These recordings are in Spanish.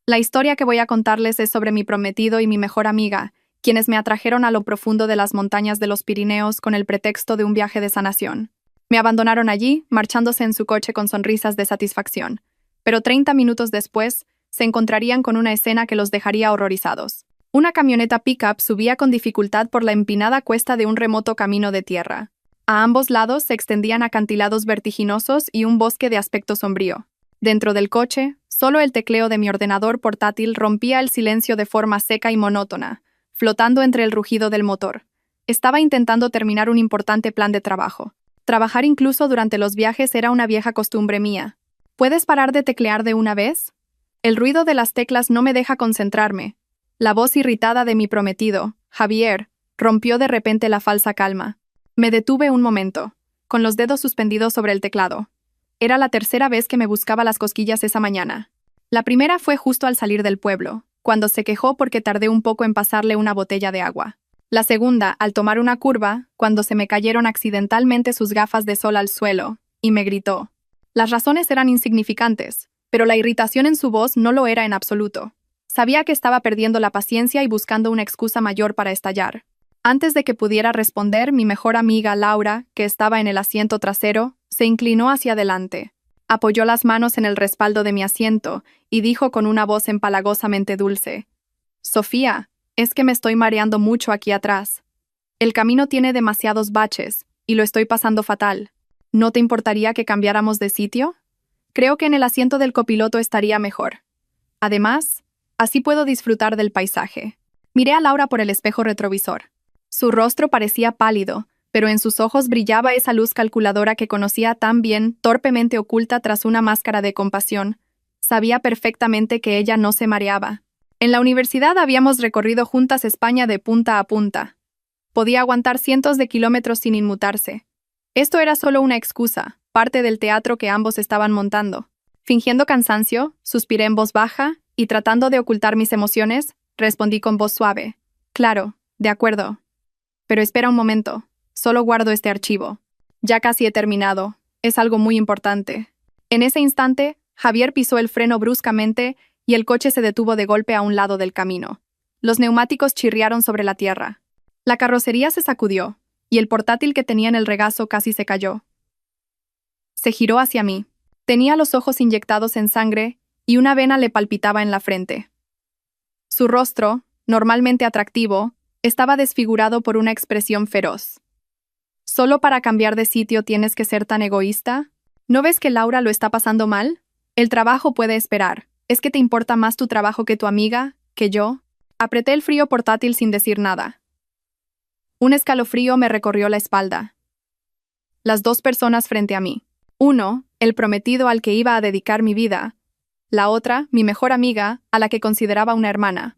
La historia que voy a contarles es sobre mi prometido y mi mejor amiga, quienes me atrajeron a lo profundo de las montañas de los Pirineos con el pretexto de un viaje de sanación. Me abandonaron allí, marchándose en su coche con sonrisas de satisfacción. Pero 30 minutos después, se encontrarían con una escena que los dejaría horrorizados. Una camioneta pickup subía con dificultad por la empinada cuesta de un remoto camino de tierra. A ambos lados se extendían acantilados vertiginosos y un bosque de aspecto sombrío. Dentro del coche, solo el tecleo de mi ordenador portátil rompía el silencio de forma seca y monótona, flotando entre el rugido del motor. Estaba intentando terminar un importante plan de trabajo. Trabajar incluso durante los viajes era una vieja costumbre mía. ¿Puedes parar de teclear de una vez? El ruido de las teclas no me deja concentrarme. La voz irritada de mi prometido, Javier, rompió de repente la falsa calma. Me detuve un momento, con los dedos suspendidos sobre el teclado. Era la tercera vez que me buscaba las cosquillas esa mañana. La primera fue justo al salir del pueblo, cuando se quejó porque tardé un poco en pasarle una botella de agua. La segunda, al tomar una curva, cuando se me cayeron accidentalmente sus gafas de sol al suelo, y me gritó. Las razones eran insignificantes, pero la irritación en su voz no lo era en absoluto. Sabía que estaba perdiendo la paciencia y buscando una excusa mayor para estallar. Antes de que pudiera responder, mi mejor amiga, Laura, que estaba en el asiento trasero, se inclinó hacia adelante. Apoyó las manos en el respaldo de mi asiento y dijo con una voz empalagosamente dulce: «Sofía, es que me estoy mareando mucho aquí atrás. El camino tiene demasiados baches y lo estoy pasando fatal. ¿No te importaría que cambiáramos de sitio? Creo que en el asiento del copiloto estaría mejor. Además, así puedo disfrutar del paisaje». Miré a Laura por el espejo retrovisor. Su rostro parecía pálido, pero en sus ojos brillaba esa luz calculadora que conocía tan bien, torpemente oculta tras una máscara de compasión. Sabía perfectamente que ella no se mareaba. En la universidad habíamos recorrido juntas España de punta a punta. Podía aguantar cientos de kilómetros sin inmutarse. Esto era solo una excusa, parte del teatro que ambos estaban montando. Fingiendo cansancio, suspiré en voz baja y, tratando de ocultar mis emociones, respondí con voz suave: «Claro, de acuerdo. Pero espera un momento. Solo guardo este archivo. Ya casi he terminado. Es algo muy importante». En ese instante, Javier pisó el freno bruscamente y el coche se detuvo de golpe a un lado del camino. Los neumáticos chirriaron sobre la tierra. La carrocería se sacudió, y el portátil que tenía en el regazo casi se cayó. Se giró hacia mí. Tenía los ojos inyectados en sangre y una vena le palpitaba en la frente. Su rostro, normalmente atractivo, estaba desfigurado por una expresión feroz. ¿Solo para cambiar de sitio tienes que ser tan egoísta? ¿No ves que Laura lo está pasando mal? El trabajo puede esperar. ¿Es que te importa más tu trabajo que tu amiga, que yo? Apreté el frío portátil sin decir nada. Un escalofrío me recorrió la espalda. Las dos personas frente a mí. Uno, el prometido al que iba a dedicar mi vida. La otra, mi mejor amiga, a la que consideraba una hermana.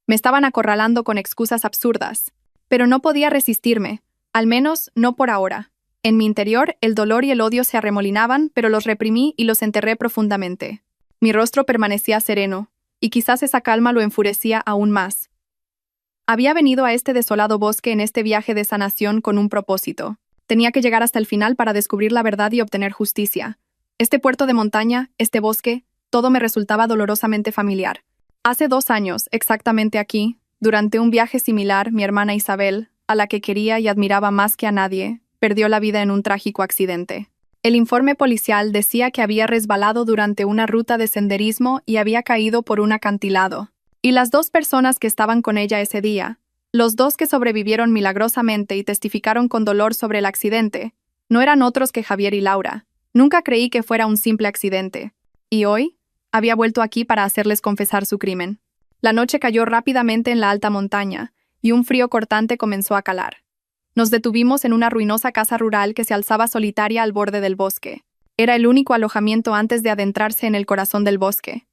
Me estaban acorralando con excusas absurdas, pero no podía resistirme, al menos no por ahora. En mi interior, el dolor y el odio se arremolinaban, pero los reprimí y los enterré profundamente. Mi rostro permanecía sereno, y quizás esa calma lo enfurecía aún más. Había venido a este desolado bosque en este viaje de sanación con un propósito. Tenía que llegar hasta el final para descubrir la verdad y obtener justicia. Este puerto de montaña, este bosque, todo me resultaba dolorosamente familiar. Hace 2 años, exactamente aquí, durante un viaje similar, mi hermana Isabel, a la que quería y admiraba más que a nadie, perdió la vida en un trágico accidente. El informe policial decía que había resbalado durante una ruta de senderismo y había caído por un acantilado. Y las 2 personas que estaban con ella ese día, los 2 que sobrevivieron milagrosamente y testificaron con dolor sobre el accidente, no eran otros que Javier y Laura. Nunca creí que fuera un simple accidente. Y hoy, había vuelto aquí para hacerles confesar su crimen. La noche cayó rápidamente en la alta montaña, y un frío cortante comenzó a calar. Nos detuvimos en una ruinosa casa rural que se alzaba solitaria al borde del bosque. Era el único alojamiento antes de adentrarse en el corazón del bosque.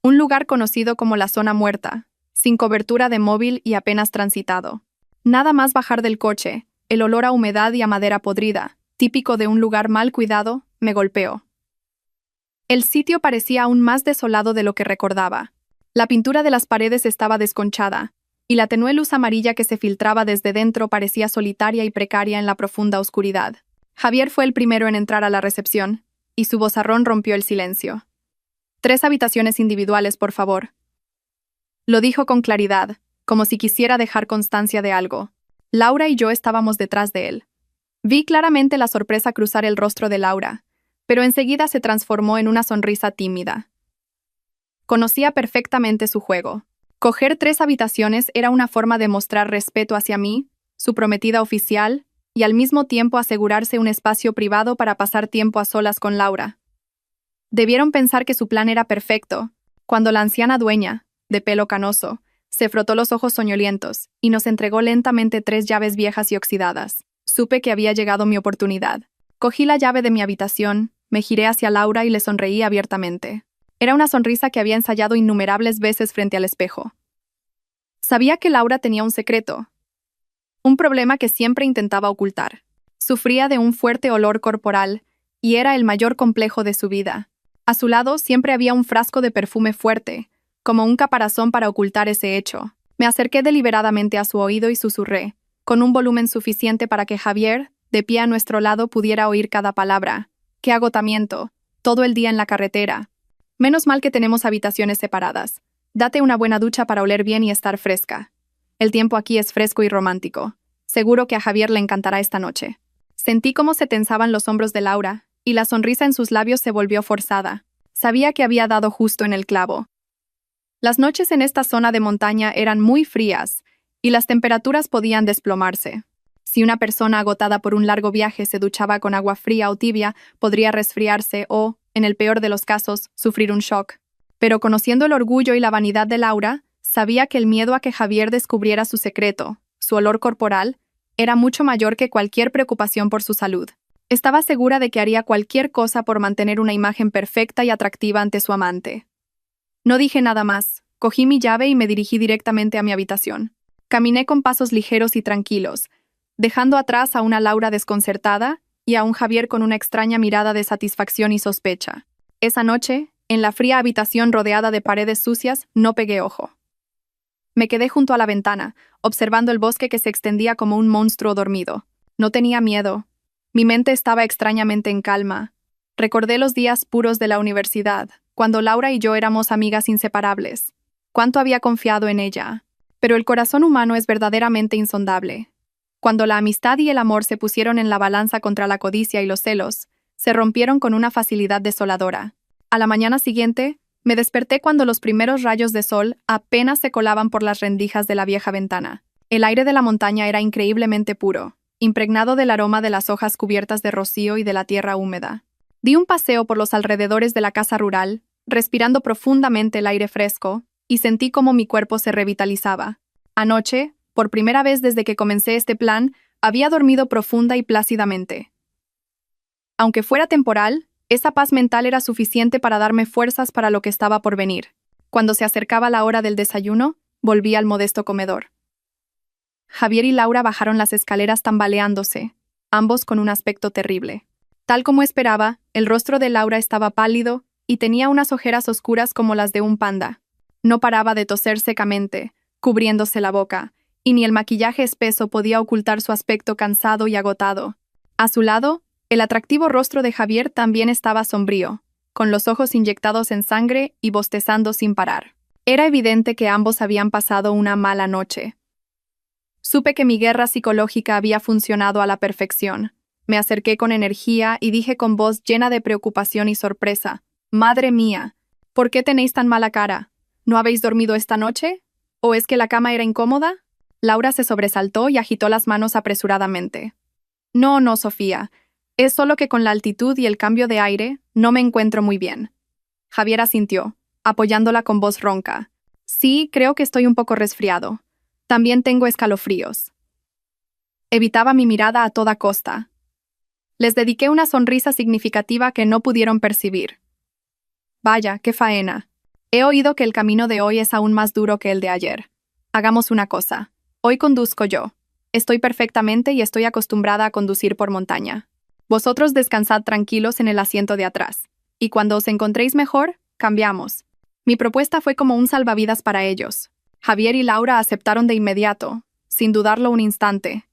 Un lugar conocido como la zona muerta, sin cobertura de móvil y apenas transitado. Nada más bajar del coche, el olor a humedad y a madera podrida, típico de un lugar mal cuidado, me golpeó. El sitio parecía aún más desolado de lo que recordaba. La pintura de las paredes estaba desconchada, y la tenue luz amarilla que se filtraba desde dentro parecía solitaria y precaria en la profunda oscuridad. Javier fue el primero en entrar a la recepción, y su vozarrón rompió el silencio. 3 habitaciones individuales, por favor. Lo dijo con claridad, como si quisiera dejar constancia de algo. Laura y yo estábamos detrás de él. Vi claramente la sorpresa cruzar el rostro de Laura, pero enseguida se transformó en una sonrisa tímida. Conocía perfectamente su juego. Coger 3 habitaciones era una forma de mostrar respeto hacia mí, su prometida oficial, y al mismo tiempo asegurarse un espacio privado para pasar tiempo a solas con Laura. Debieron pensar que su plan era perfecto, cuando la anciana dueña, de pelo canoso, se frotó los ojos soñolientos y nos entregó lentamente 3 llaves viejas y oxidadas. Supe que había llegado mi oportunidad. Cogí la llave de mi habitación, me giré hacia Laura y le sonreí abiertamente. Era una sonrisa que había ensayado innumerables veces frente al espejo. Sabía que Laura tenía un secreto, un problema que siempre intentaba ocultar. Sufría de un fuerte olor corporal y era el mayor complejo de su vida. A su lado siempre había un frasco de perfume fuerte, como un caparazón para ocultar ese hecho. Me acerqué deliberadamente a su oído y susurré, con un volumen suficiente para que Javier, de pie a nuestro lado, pudiera oír cada palabra. ¡Qué agotamiento! Todo el día en la carretera. Menos mal que tenemos habitaciones separadas. Date una buena ducha para oler bien y estar fresca. El tiempo aquí es fresco y romántico. Seguro que a Javier le encantará esta noche. Sentí cómo se tensaban los hombros de Laura, y la sonrisa en sus labios se volvió forzada. Sabía que había dado justo en el clavo. Las noches en esta zona de montaña eran muy frías, y las temperaturas podían desplomarse. Si una persona agotada por un largo viaje se duchaba con agua fría o tibia, podría resfriarse o, en el peor de los casos, sufrir un shock. Pero conociendo el orgullo y la vanidad de Laura, sabía que el miedo a que Javier descubriera su secreto, su olor corporal, era mucho mayor que cualquier preocupación por su salud. Estaba segura de que haría cualquier cosa por mantener una imagen perfecta y atractiva ante su amante. No dije nada más, cogí mi llave y me dirigí directamente a mi habitación. Caminé con pasos ligeros y tranquilos, dejando atrás a una Laura desconcertada y a un Javier con una extraña mirada de satisfacción y sospecha. Esa noche, en la fría habitación rodeada de paredes sucias, no pegué ojo. Me quedé junto a la ventana, observando el bosque que se extendía como un monstruo dormido. No tenía miedo. Mi mente estaba extrañamente en calma. Recordé los días puros de la universidad, cuando Laura y yo éramos amigas inseparables. Cuánto había confiado en ella. Pero el corazón humano es verdaderamente insondable. Cuando la amistad y el amor se pusieron en la balanza contra la codicia y los celos, se rompieron con una facilidad desoladora. A la mañana siguiente, me desperté cuando los primeros rayos de sol apenas se colaban por las rendijas de la vieja ventana. El aire de la montaña era increíblemente puro, impregnado del aroma de las hojas cubiertas de rocío y de la tierra húmeda. Di un paseo por los alrededores de la casa rural, respirando profundamente el aire fresco, y sentí cómo mi cuerpo se revitalizaba. Anoche, por primera vez desde que comencé este plan, había dormido profunda y plácidamente. Aunque fuera temporal, esa paz mental era suficiente para darme fuerzas para lo que estaba por venir. Cuando se acercaba la hora del desayuno, volví al modesto comedor. Javier y Laura bajaron las escaleras tambaleándose, ambos con un aspecto terrible. Tal como esperaba, el rostro de Laura estaba pálido y tenía unas ojeras oscuras como las de un panda. No paraba de toser secamente, cubriéndose la boca, y ni el maquillaje espeso podía ocultar su aspecto cansado y agotado. A su lado, el atractivo rostro de Javier también estaba sombrío, con los ojos inyectados en sangre y bostezando sin parar. Era evidente que ambos habían pasado una mala noche. Supe que mi guerra psicológica había funcionado a la perfección. Me acerqué con energía y dije con voz llena de preocupación y sorpresa: «Madre mía, ¿por qué tenéis tan mala cara? ¿No habéis dormido esta noche? ¿O es que la cama era incómoda?» Laura se sobresaltó y agitó las manos apresuradamente. No, Sofía. Es solo que con la altitud y el cambio de aire no me encuentro muy bien. Javier asintió, apoyándola con voz ronca. Sí, creo que estoy un poco resfriado. También tengo escalofríos. Evitaba mi mirada a toda costa. Les dediqué una sonrisa significativa que no pudieron percibir. Vaya, qué faena. He oído que el camino de hoy es aún más duro que el de ayer. Hagamos una cosa. Hoy conduzco yo. Estoy perfectamente y estoy acostumbrada a conducir por montaña. Vosotros descansad tranquilos en el asiento de atrás. Y cuando os encontréis mejor, cambiamos. Mi propuesta fue como un salvavidas para ellos. Javier y Laura aceptaron de inmediato, sin dudarlo un instante.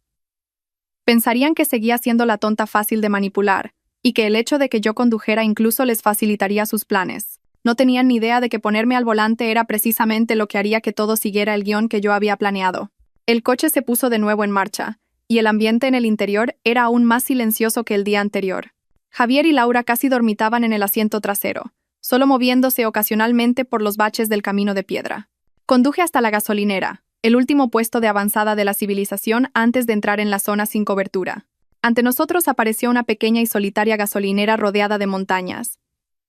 Pensarían que seguía siendo la tonta fácil de manipular, y que el hecho de que yo condujera incluso les facilitaría sus planes. No tenían ni idea de que ponerme al volante era precisamente lo que haría que todo siguiera el guión que yo había planeado. El coche se puso de nuevo en marcha, y el ambiente en el interior era aún más silencioso que el día anterior. Javier y Laura casi dormitaban en el asiento trasero, solo moviéndose ocasionalmente por los baches del camino de piedra. Conduje hasta la gasolinera, el último puesto de avanzada de la civilización antes de entrar en la zona sin cobertura. Ante nosotros apareció una pequeña y solitaria gasolinera rodeada de montañas.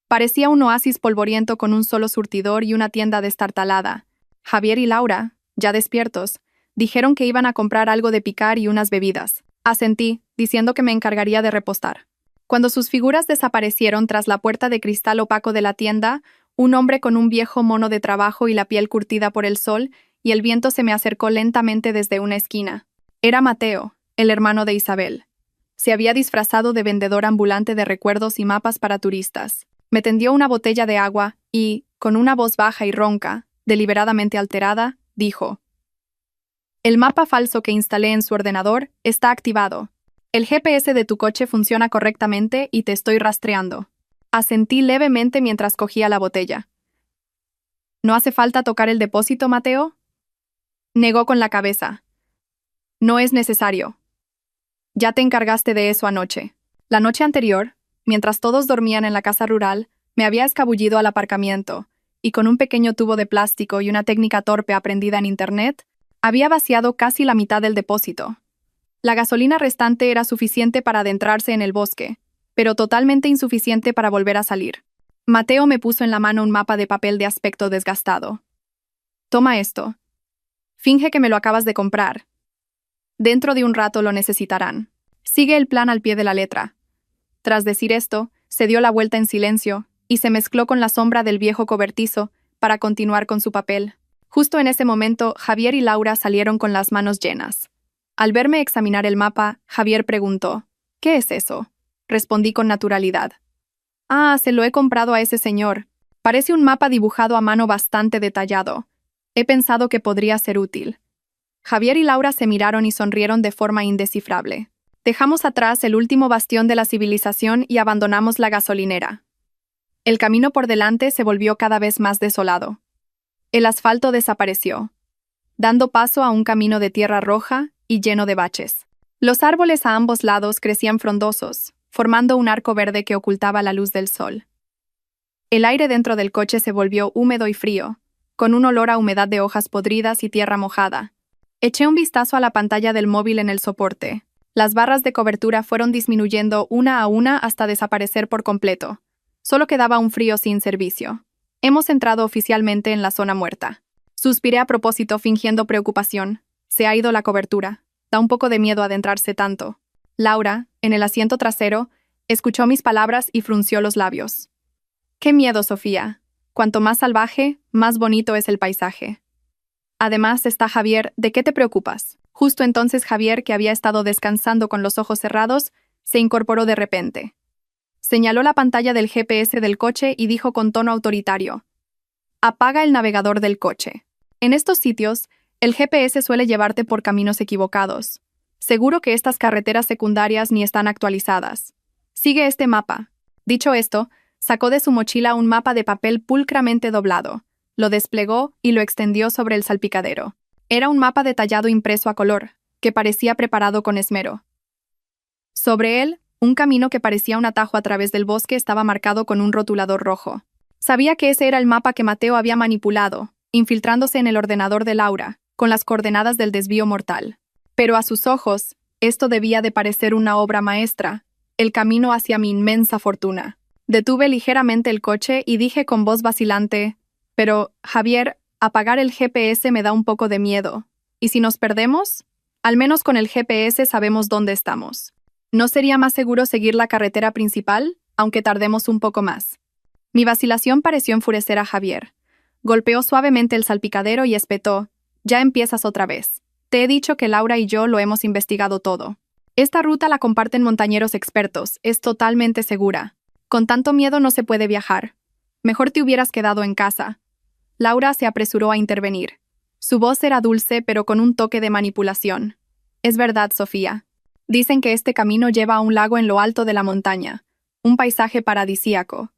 Parecía un oasis polvoriento con un solo surtidor y una tienda destartalada. Javier y Laura, ya despiertos, dijeron que iban a comprar algo de picar y unas bebidas. Asentí, diciendo que me encargaría de repostar. Cuando sus figuras desaparecieron tras la puerta de cristal opaco de la tienda, un hombre con un viejo mono de trabajo y la piel curtida por el sol y el viento se me acercó lentamente desde una esquina. Era Mateo, el hermano de Isabel. Se había disfrazado de vendedor ambulante de recuerdos y mapas para turistas. Me tendió una botella de agua y, con una voz baja y ronca, deliberadamente alterada, dijo: «El mapa falso que instalé en su ordenador está activado. El GPS de tu coche funciona correctamente y te estoy rastreando». Asentí levemente mientras cogía la botella. «¿No hace falta tocar el depósito, Mateo?». Negó con la cabeza. «No es necesario. Ya te encargaste de eso anoche». La noche anterior, mientras todos dormían en la casa rural, me había escabullido al aparcamiento, y con un pequeño tubo de plástico y una técnica torpe aprendida en internet, había vaciado casi la mitad del depósito. La gasolina restante era suficiente para adentrarse en el bosque, pero totalmente insuficiente para volver a salir. Mateo me puso en la mano un mapa de papel de aspecto desgastado. «Toma esto. Finge que me lo acabas de comprar. Dentro de un rato lo necesitarán. Sigue el plan al pie de la letra». Tras decir esto, se dio la vuelta en silencio y se mezcló con la sombra del viejo cobertizo para continuar con su papel. Justo en ese momento, Javier y Laura salieron con las manos llenas. Al verme examinar el mapa, Javier preguntó: «¿Qué es eso?». Respondí con naturalidad: «Ah, se lo he comprado a ese señor. Parece un mapa dibujado a mano bastante detallado. He pensado que podría ser útil». Javier y Laura se miraron y sonrieron de forma indescifrable. Dejamos atrás el último bastión de la civilización y abandonamos la gasolinera. El camino por delante se volvió cada vez más desolado. El asfalto desapareció, dando paso a un camino de tierra roja y lleno de baches. Los árboles a ambos lados crecían frondosos, formando un arco verde que ocultaba la luz del sol. El aire dentro del coche se volvió húmedo y frío, con un olor a humedad de hojas podridas y tierra mojada. Eché un vistazo a la pantalla del móvil en el soporte. Las barras de cobertura fueron disminuyendo una a una hasta desaparecer por completo. Solo quedaba un frío sin servicio. Hemos entrado oficialmente en la zona muerta. Suspiré a propósito fingiendo preocupación. Se ha ido la cobertura. Da un poco de miedo adentrarse tanto. Laura, en el asiento trasero, escuchó mis palabras y frunció los labios. «Qué miedo, Sofía. Cuanto más salvaje, más bonito es el paisaje. Además está Javier, ¿de qué te preocupas?». Justo entonces Javier, que había estado descansando con los ojos cerrados, se incorporó de repente. Señaló la pantalla del GPS del coche y dijo con tono autoritario: «Apaga el navegador del coche. En estos sitios, el GPS suele llevarte por caminos equivocados. Seguro que estas carreteras secundarias ni están actualizadas. Sigue este mapa». Dicho esto, sacó de su mochila un mapa de papel pulcramente doblado, lo desplegó y lo extendió sobre el salpicadero. Era un mapa detallado impreso a color, que parecía preparado con esmero. Sobre él, un camino que parecía un atajo a través del bosque estaba marcado con un rotulador rojo. Sabía que ese era el mapa que Mateo había manipulado, infiltrándose en el ordenador de Laura, con las coordenadas del desvío mortal. Pero a sus ojos, esto debía de parecer una obra maestra, el camino hacia mi inmensa fortuna. Detuve ligeramente el coche y dije con voz vacilante: «Pero, Javier, apagar el GPS me da un poco de miedo. ¿Y si nos perdemos? Al menos con el GPS sabemos dónde estamos. ¿No sería más seguro seguir la carretera principal, aunque tardemos un poco más?». Mi vacilación pareció enfurecer a Javier. Golpeó suavemente el salpicadero y espetó: «Ya empiezas otra vez. Te he dicho que Laura y yo lo hemos investigado todo. Esta ruta la comparten montañeros expertos, es totalmente segura. Con tanto miedo no se puede viajar. Mejor te hubieras quedado en casa». Laura se apresuró a intervenir. Su voz era dulce, pero con un toque de manipulación. «Es verdad, Sofía. Dicen que este camino lleva a un lago en lo alto de la montaña, un paisaje paradisíaco.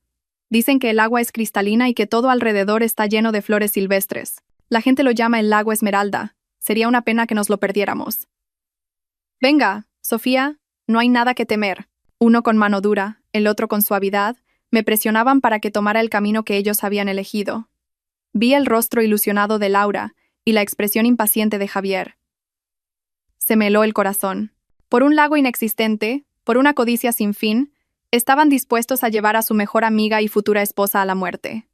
Dicen que el agua es cristalina y que todo alrededor está lleno de flores silvestres. La gente lo llama el lago Esmeralda. Sería una pena que nos lo perdiéramos. Venga, Sofía, no hay nada que temer. Uno con mano dura, el otro con suavidad, me presionaban para que tomara el camino que ellos habían elegido. Vi el rostro ilusionado de Laura y la expresión impaciente de Javier. Se me heló el corazón. Por un lago inexistente, por una codicia sin fin, estaban dispuestos a llevar a su mejor amiga y futura esposa a la muerte.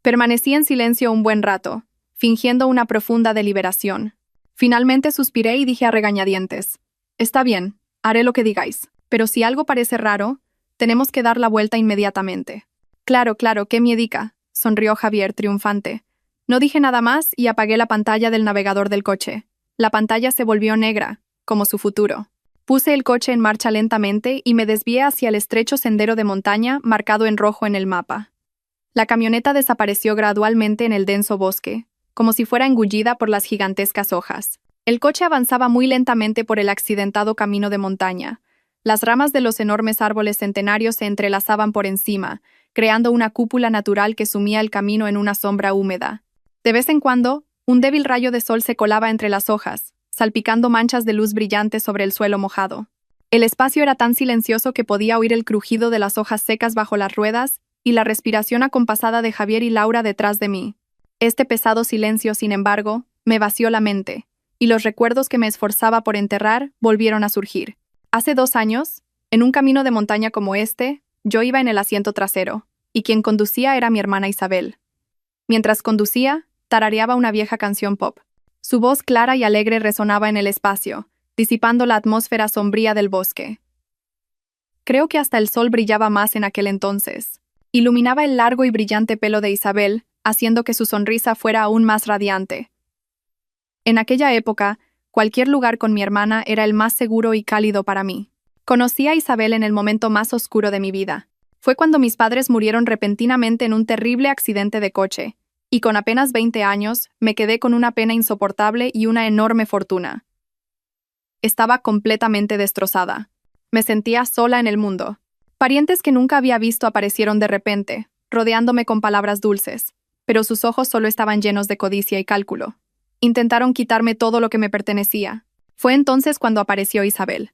Permanecí en silencio un buen rato, fingiendo una profunda deliberación. Finalmente suspiré y dije a regañadientes: «Está bien, haré lo que digáis, pero si algo parece raro, tenemos que dar la vuelta inmediatamente». «Claro, claro, qué miedica», sonrió Javier triunfante. No dije nada más y apagué la pantalla del navegador del coche. La pantalla se volvió negra, como su futuro. Puse el coche en marcha lentamente y me desvié hacia el estrecho sendero de montaña marcado en rojo en el mapa. La camioneta desapareció gradualmente en el denso bosque, como si fuera engullida por las gigantescas hojas. El coche avanzaba muy lentamente por el accidentado camino de montaña. Las ramas de los enormes árboles centenarios se entrelazaban por encima, creando una cúpula natural que sumía el camino en una sombra húmeda. De vez en cuando, un débil rayo de sol se colaba entre las hojas, salpicando manchas de luz brillante sobre el suelo mojado. El espacio era tan silencioso que podía oír el crujido de las hojas secas bajo las ruedas y la respiración acompasada de Javier y Laura detrás de mí. Este pesado silencio, sin embargo, me vació la mente, y los recuerdos que me esforzaba por enterrar volvieron a surgir. Hace 2 años, en un camino de montaña como este, yo iba en el asiento trasero, y quien conducía era mi hermana Isabel. Mientras conducía, tarareaba una vieja canción pop. Su voz clara y alegre resonaba en el espacio, disipando la atmósfera sombría del bosque. Creo que hasta el sol brillaba más en aquel entonces. Iluminaba el largo y brillante pelo de Isabel, haciendo que su sonrisa fuera aún más radiante. En aquella época, cualquier lugar con mi hermana era el más seguro y cálido para mí. Conocí a Isabel en el momento más oscuro de mi vida. Fue cuando mis padres murieron repentinamente en un terrible accidente de coche, y con apenas 20 años me quedé con una pena insoportable y una enorme fortuna. Estaba completamente destrozada. Me sentía sola en el mundo. Parientes que nunca había visto aparecieron de repente, rodeándome con palabras dulces, pero sus ojos solo estaban llenos de codicia y cálculo. Intentaron quitarme todo lo que me pertenecía. Fue entonces cuando apareció Isabel.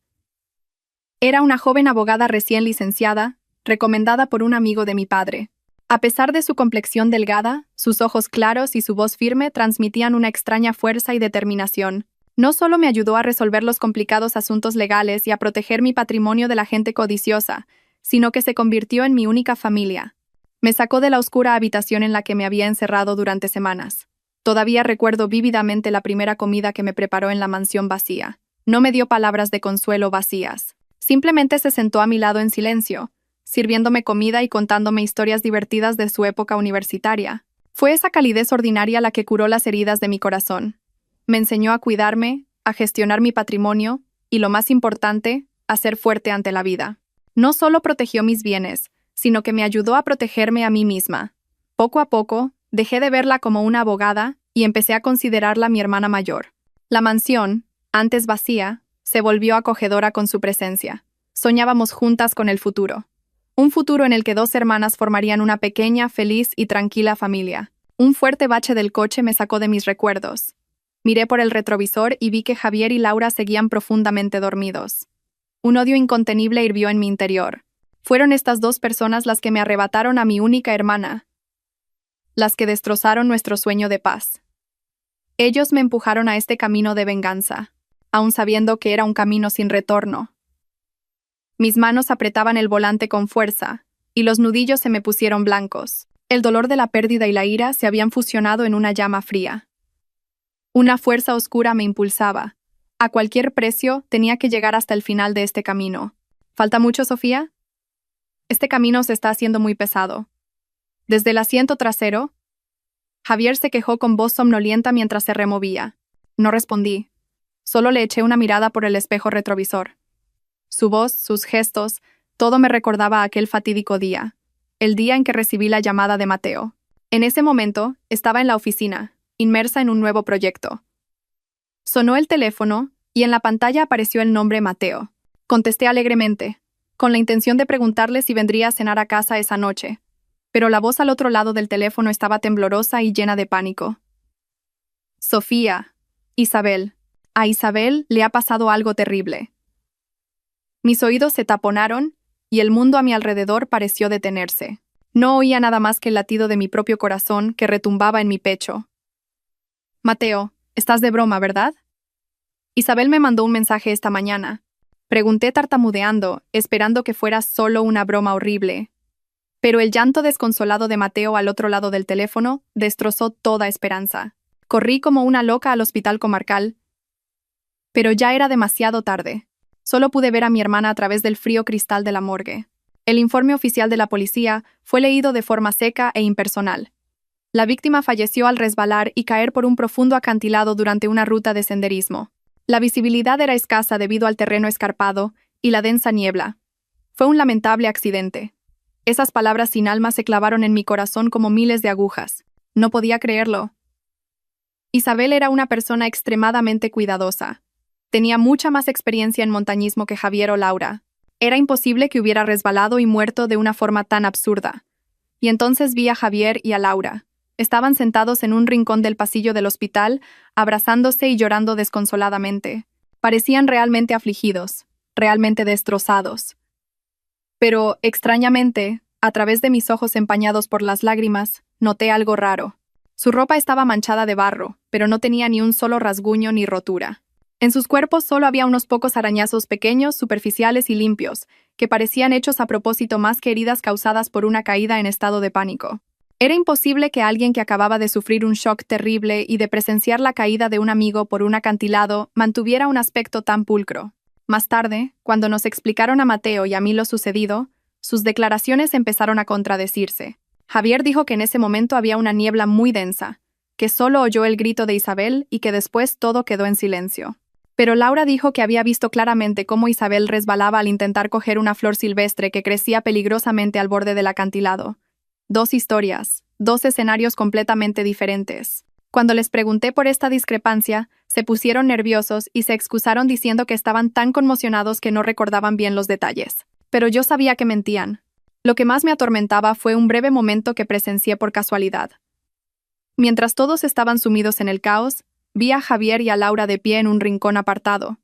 Era una joven abogada recién licenciada, recomendada por un amigo de mi padre. A pesar de su complexión delgada, sus ojos claros y su voz firme transmitían una extraña fuerza y determinación. No solo me ayudó a resolver los complicados asuntos legales y a proteger mi patrimonio de la gente codiciosa, sino que se convirtió en mi única familia. Me sacó de la oscura habitación en la que me había encerrado durante semanas. Todavía recuerdo vívidamente la primera comida que me preparó en la mansión vacía. No me dio palabras de consuelo vacías. Simplemente se sentó a mi lado en silencio, sirviéndome comida y contándome historias divertidas de su época universitaria. Fue esa calidez ordinaria la que curó las heridas de mi corazón. Me enseñó a cuidarme, a gestionar mi patrimonio y, lo más importante, a ser fuerte ante la vida. No solo protegió mis bienes, sino que me ayudó a protegerme a mí misma. Poco a poco, dejé de verla como una abogada y empecé a considerarla mi hermana mayor. La mansión, antes vacía, se volvió acogedora con su presencia. Soñábamos juntas con el futuro. Un futuro en el que 2 hermanas formarían una pequeña, feliz y tranquila familia. Un fuerte bache del coche me sacó de mis recuerdos. Miré por el retrovisor y vi que Javier y Laura seguían profundamente dormidos. Un odio incontenible hirvió en mi interior. Fueron estas 2 personas las que me arrebataron a mi única hermana, las que destrozaron nuestro sueño de paz. Ellos me empujaron a este camino de venganza, aun sabiendo que era un camino sin retorno. Mis manos apretaban el volante con fuerza, y los nudillos se me pusieron blancos. El dolor de la pérdida y la ira se habían fusionado en una llama fría. Una fuerza oscura me impulsaba. A cualquier precio, tenía que llegar hasta el final de este camino. ¿Falta mucho, Sofía? Este camino se está haciendo muy pesado. Desde el asiento trasero, Javier se quejó con voz somnolienta mientras se removía. No respondí. Solo le eché una mirada por el espejo retrovisor. Su voz, sus gestos, todo me recordaba aquel fatídico día, el día en que recibí la llamada de Mateo. En ese momento, estaba en la oficina, inmersa en un nuevo proyecto. Sonó el teléfono y en la pantalla apareció el nombre Mateo. Contesté alegremente, con la intención de preguntarle si vendría a cenar a casa esa noche, pero la voz al otro lado del teléfono estaba temblorosa y llena de pánico. Sofía. Isabel. A Isabel le ha pasado algo terrible. Mis oídos se taponaron y el mundo a mi alrededor pareció detenerse. No oía nada más que el latido de mi propio corazón que retumbaba en mi pecho. Mateo, estás de broma, ¿verdad? Isabel me mandó un mensaje esta mañana. Pregunté tartamudeando, esperando que fuera solo una broma horrible. Pero el llanto desconsolado de Mateo al otro lado del teléfono destrozó toda esperanza. Corrí como una loca al hospital comarcal, pero ya era demasiado tarde. Solo pude ver a mi hermana a través del frío cristal de la morgue. El informe oficial de la policía fue leído de forma seca e impersonal. La víctima falleció al resbalar y caer por un profundo acantilado durante una ruta de senderismo. La visibilidad era escasa debido al terreno escarpado y la densa niebla. Fue un lamentable accidente. Esas palabras sin alma se clavaron en mi corazón como miles de agujas. No podía creerlo. Isabel era una persona extremadamente cuidadosa. Tenía mucha más experiencia en montañismo que Javier o Laura. Era imposible que hubiera resbalado y muerto de una forma tan absurda. Y entonces vi a Javier y a Laura. Estaban sentados en un rincón del pasillo del hospital, abrazándose y llorando desconsoladamente. Parecían realmente afligidos, realmente destrozados. Pero, extrañamente, a través de mis ojos empañados por las lágrimas, noté algo raro. Su ropa estaba manchada de barro, pero no tenía ni un solo rasguño ni rotura. En sus cuerpos solo había unos pocos arañazos pequeños, superficiales y limpios, que parecían hechos a propósito más que heridas causadas por una caída en estado de pánico. Era imposible que alguien que acababa de sufrir un shock terrible y de presenciar la caída de un amigo por un acantilado mantuviera un aspecto tan pulcro. Más tarde, cuando nos explicaron a Mateo y a mí lo sucedido, sus declaraciones empezaron a contradecirse. Javier dijo que en ese momento había una niebla muy densa, que solo oyó el grito de Isabel y que después todo quedó en silencio. Pero Laura dijo que había visto claramente cómo Isabel resbalaba al intentar coger una flor silvestre que crecía peligrosamente al borde del acantilado. Dos historias, dos escenarios completamente diferentes. Cuando les pregunté por esta discrepancia, se pusieron nerviosos y se excusaron diciendo que estaban tan conmocionados que no recordaban bien los detalles. Pero yo sabía que mentían. Lo que más me atormentaba fue un breve momento que presencié por casualidad. Mientras todos estaban sumidos en el caos, vi a Javier y a Laura de pie en un rincón apartado.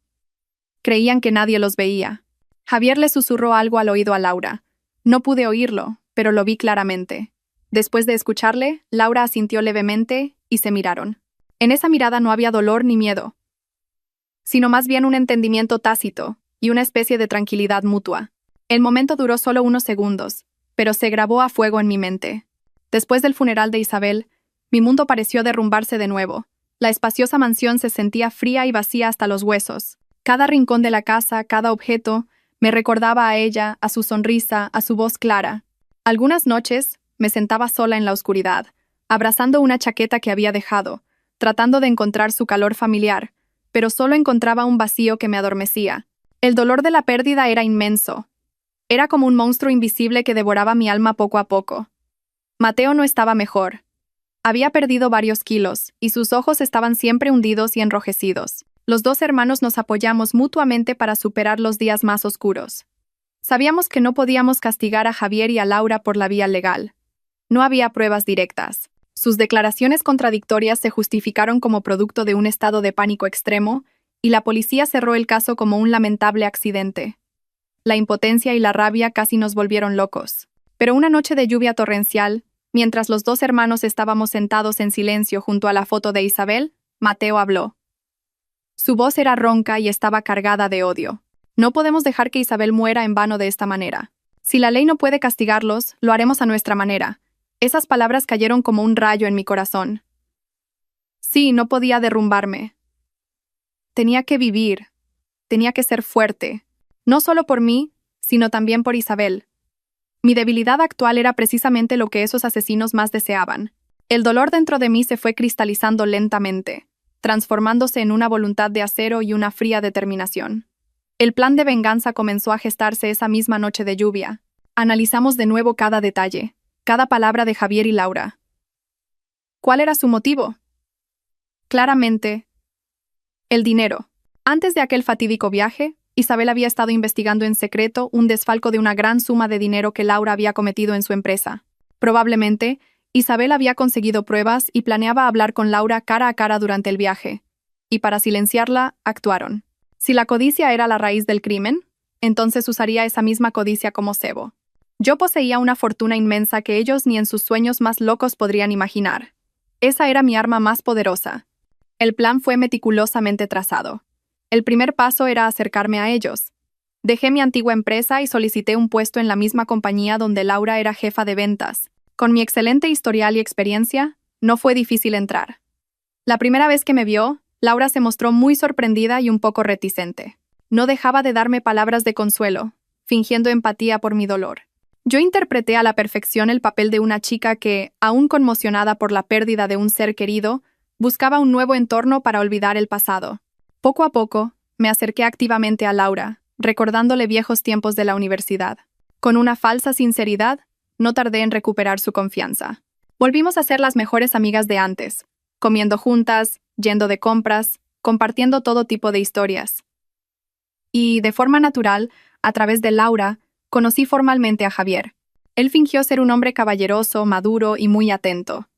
Creían que nadie los veía. Javier le susurró algo al oído a Laura. No pude oírlo, pero lo vi claramente. Después de escucharle, Laura asintió levemente y se miraron. En esa mirada no había dolor ni miedo, sino más bien un entendimiento tácito y una especie de tranquilidad mutua. El momento duró solo unos segundos, pero se grabó a fuego en mi mente. Después del funeral de Isabel, mi mundo pareció derrumbarse de nuevo. La espaciosa mansión se sentía fría y vacía hasta los huesos. Cada rincón de la casa, cada objeto, me recordaba a ella, a su sonrisa, a su voz clara. Algunas noches me sentaba sola en la oscuridad, abrazando una chaqueta que había dejado, tratando de encontrar su calor familiar, pero solo encontraba un vacío que me adormecía. El dolor de la pérdida era inmenso. Era como un monstruo invisible que devoraba mi alma poco a poco. Mateo no estaba mejor. Había perdido varios kilos, y sus ojos estaban siempre hundidos y enrojecidos. Los dos hermanos nos apoyamos mutuamente para superar los días más oscuros. Sabíamos que no podíamos castigar a Javier y a Laura por la vía legal. No había pruebas directas. Sus declaraciones contradictorias se justificaron como producto de un estado de pánico extremo, y la policía cerró el caso como un lamentable accidente. La impotencia y la rabia casi nos volvieron locos. Pero una noche de lluvia torrencial, mientras los dos hermanos estábamos sentados en silencio junto a la foto de Isabel, Mateo habló. Su voz era ronca y estaba cargada de odio. No podemos dejar que Isabel muera en vano de esta manera. Si la ley no puede castigarlos, lo haremos a nuestra manera. Esas palabras cayeron como un rayo en mi corazón. Sí, no podía derrumbarme. Tenía que vivir. Tenía que ser fuerte. No solo por mí, sino también por Isabel. Mi debilidad actual era precisamente lo que esos asesinos más deseaban. El dolor dentro de mí se fue cristalizando lentamente, transformándose en una voluntad de acero y una fría determinación. El plan de venganza comenzó a gestarse esa misma noche de lluvia. Analizamos de nuevo cada detalle, cada palabra de Javier y Laura. ¿Cuál era su motivo? Claramente, el dinero. Antes de aquel fatídico viaje, Isabel había estado investigando en secreto un desfalco de una gran suma de dinero que Laura había cometido en su empresa. Probablemente, Isabel había conseguido pruebas y planeaba hablar con Laura cara a cara durante el viaje. Y para silenciarla, actuaron. Si la codicia era la raíz del crimen, entonces usaría esa misma codicia como cebo. Yo poseía una fortuna inmensa que ellos ni en sus sueños más locos podrían imaginar. Esa era mi arma más poderosa. El plan fue meticulosamente trazado. El primer paso era acercarme a ellos. Dejé mi antigua empresa y solicité un puesto en la misma compañía donde Laura era jefa de ventas. Con mi excelente historial y experiencia, no fue difícil entrar. La primera vez que me vio, Laura se mostró muy sorprendida y un poco reticente. No dejaba de darme palabras de consuelo, fingiendo empatía por mi dolor. Yo interpreté a la perfección el papel de una chica que, aún conmocionada por la pérdida de un ser querido, buscaba un nuevo entorno para olvidar el pasado. Poco a poco, me acerqué activamente a Laura, recordándole viejos tiempos de la universidad. Con una falsa sinceridad, no tardé en recuperar su confianza. Volvimos a ser las mejores amigas de antes, comiendo juntas, yendo de compras, compartiendo todo tipo de historias. Y, de forma natural, a través de Laura, conocí formalmente a Javier. Él fingió ser un hombre caballeroso, maduro y muy atento.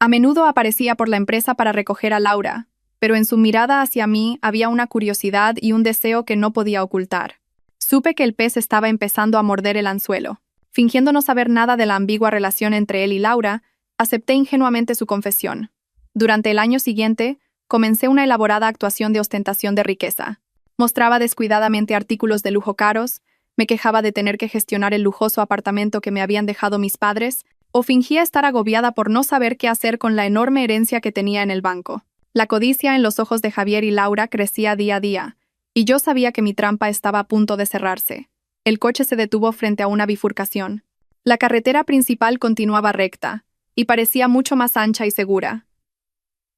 A menudo aparecía por la empresa para recoger a Laura, pero en su mirada hacia mí había una curiosidad y un deseo que no podía ocultar. Supe que el pez estaba empezando a morder el anzuelo. Fingiendo no saber nada de la ambigua relación entre él y Laura, acepté ingenuamente su confesión. Durante el año siguiente, comencé una elaborada actuación de ostentación de riqueza. Mostraba descuidadamente artículos de lujo caros, me quejaba de tener que gestionar el lujoso apartamento que me habían dejado mis padres, o fingía estar agobiada por no saber qué hacer con la enorme herencia que tenía en el banco. La codicia en los ojos de Javier y Laura crecía día a día, y yo sabía que mi trampa estaba a punto de cerrarse. El coche se detuvo frente a una bifurcación. La carretera principal continuaba recta, y parecía mucho más ancha y segura.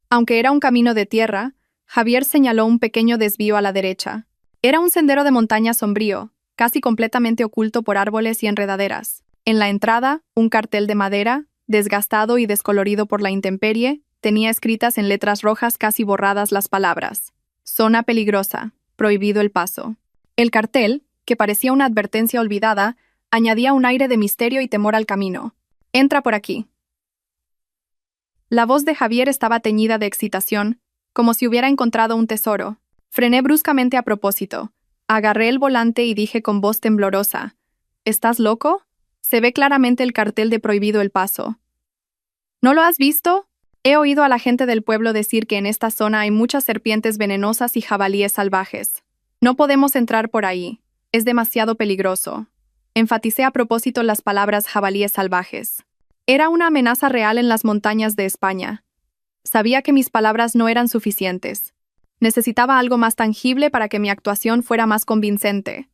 Aunque era un camino de tierra, Javier señaló un pequeño desvío a la derecha. Era un sendero de montaña sombrío, casi completamente oculto por árboles y enredaderas. En la entrada, un cartel de madera, desgastado y descolorido por la intemperie, tenía escritas en letras rojas casi borradas las palabras: Zona peligrosa, prohibido el paso. El cartel, que parecía una advertencia olvidada, añadía un aire de misterio y temor al camino. Entra por aquí. La voz de Javier estaba teñida de excitación, como si hubiera encontrado un tesoro. Frené bruscamente a propósito. Agarré el volante y dije con voz temblorosa: ¿Estás loco? Se ve claramente el cartel de prohibido el paso. ¿No lo has visto? He oído a la gente del pueblo decir que en esta zona hay muchas serpientes venenosas y jabalíes salvajes. No podemos entrar por ahí. Es demasiado peligroso. Enfaticé a propósito las palabras jabalíes salvajes. Era una amenaza real en las montañas de España. Sabía que mis palabras no eran suficientes. Necesitaba algo más tangible para que mi actuación fuera más convincente.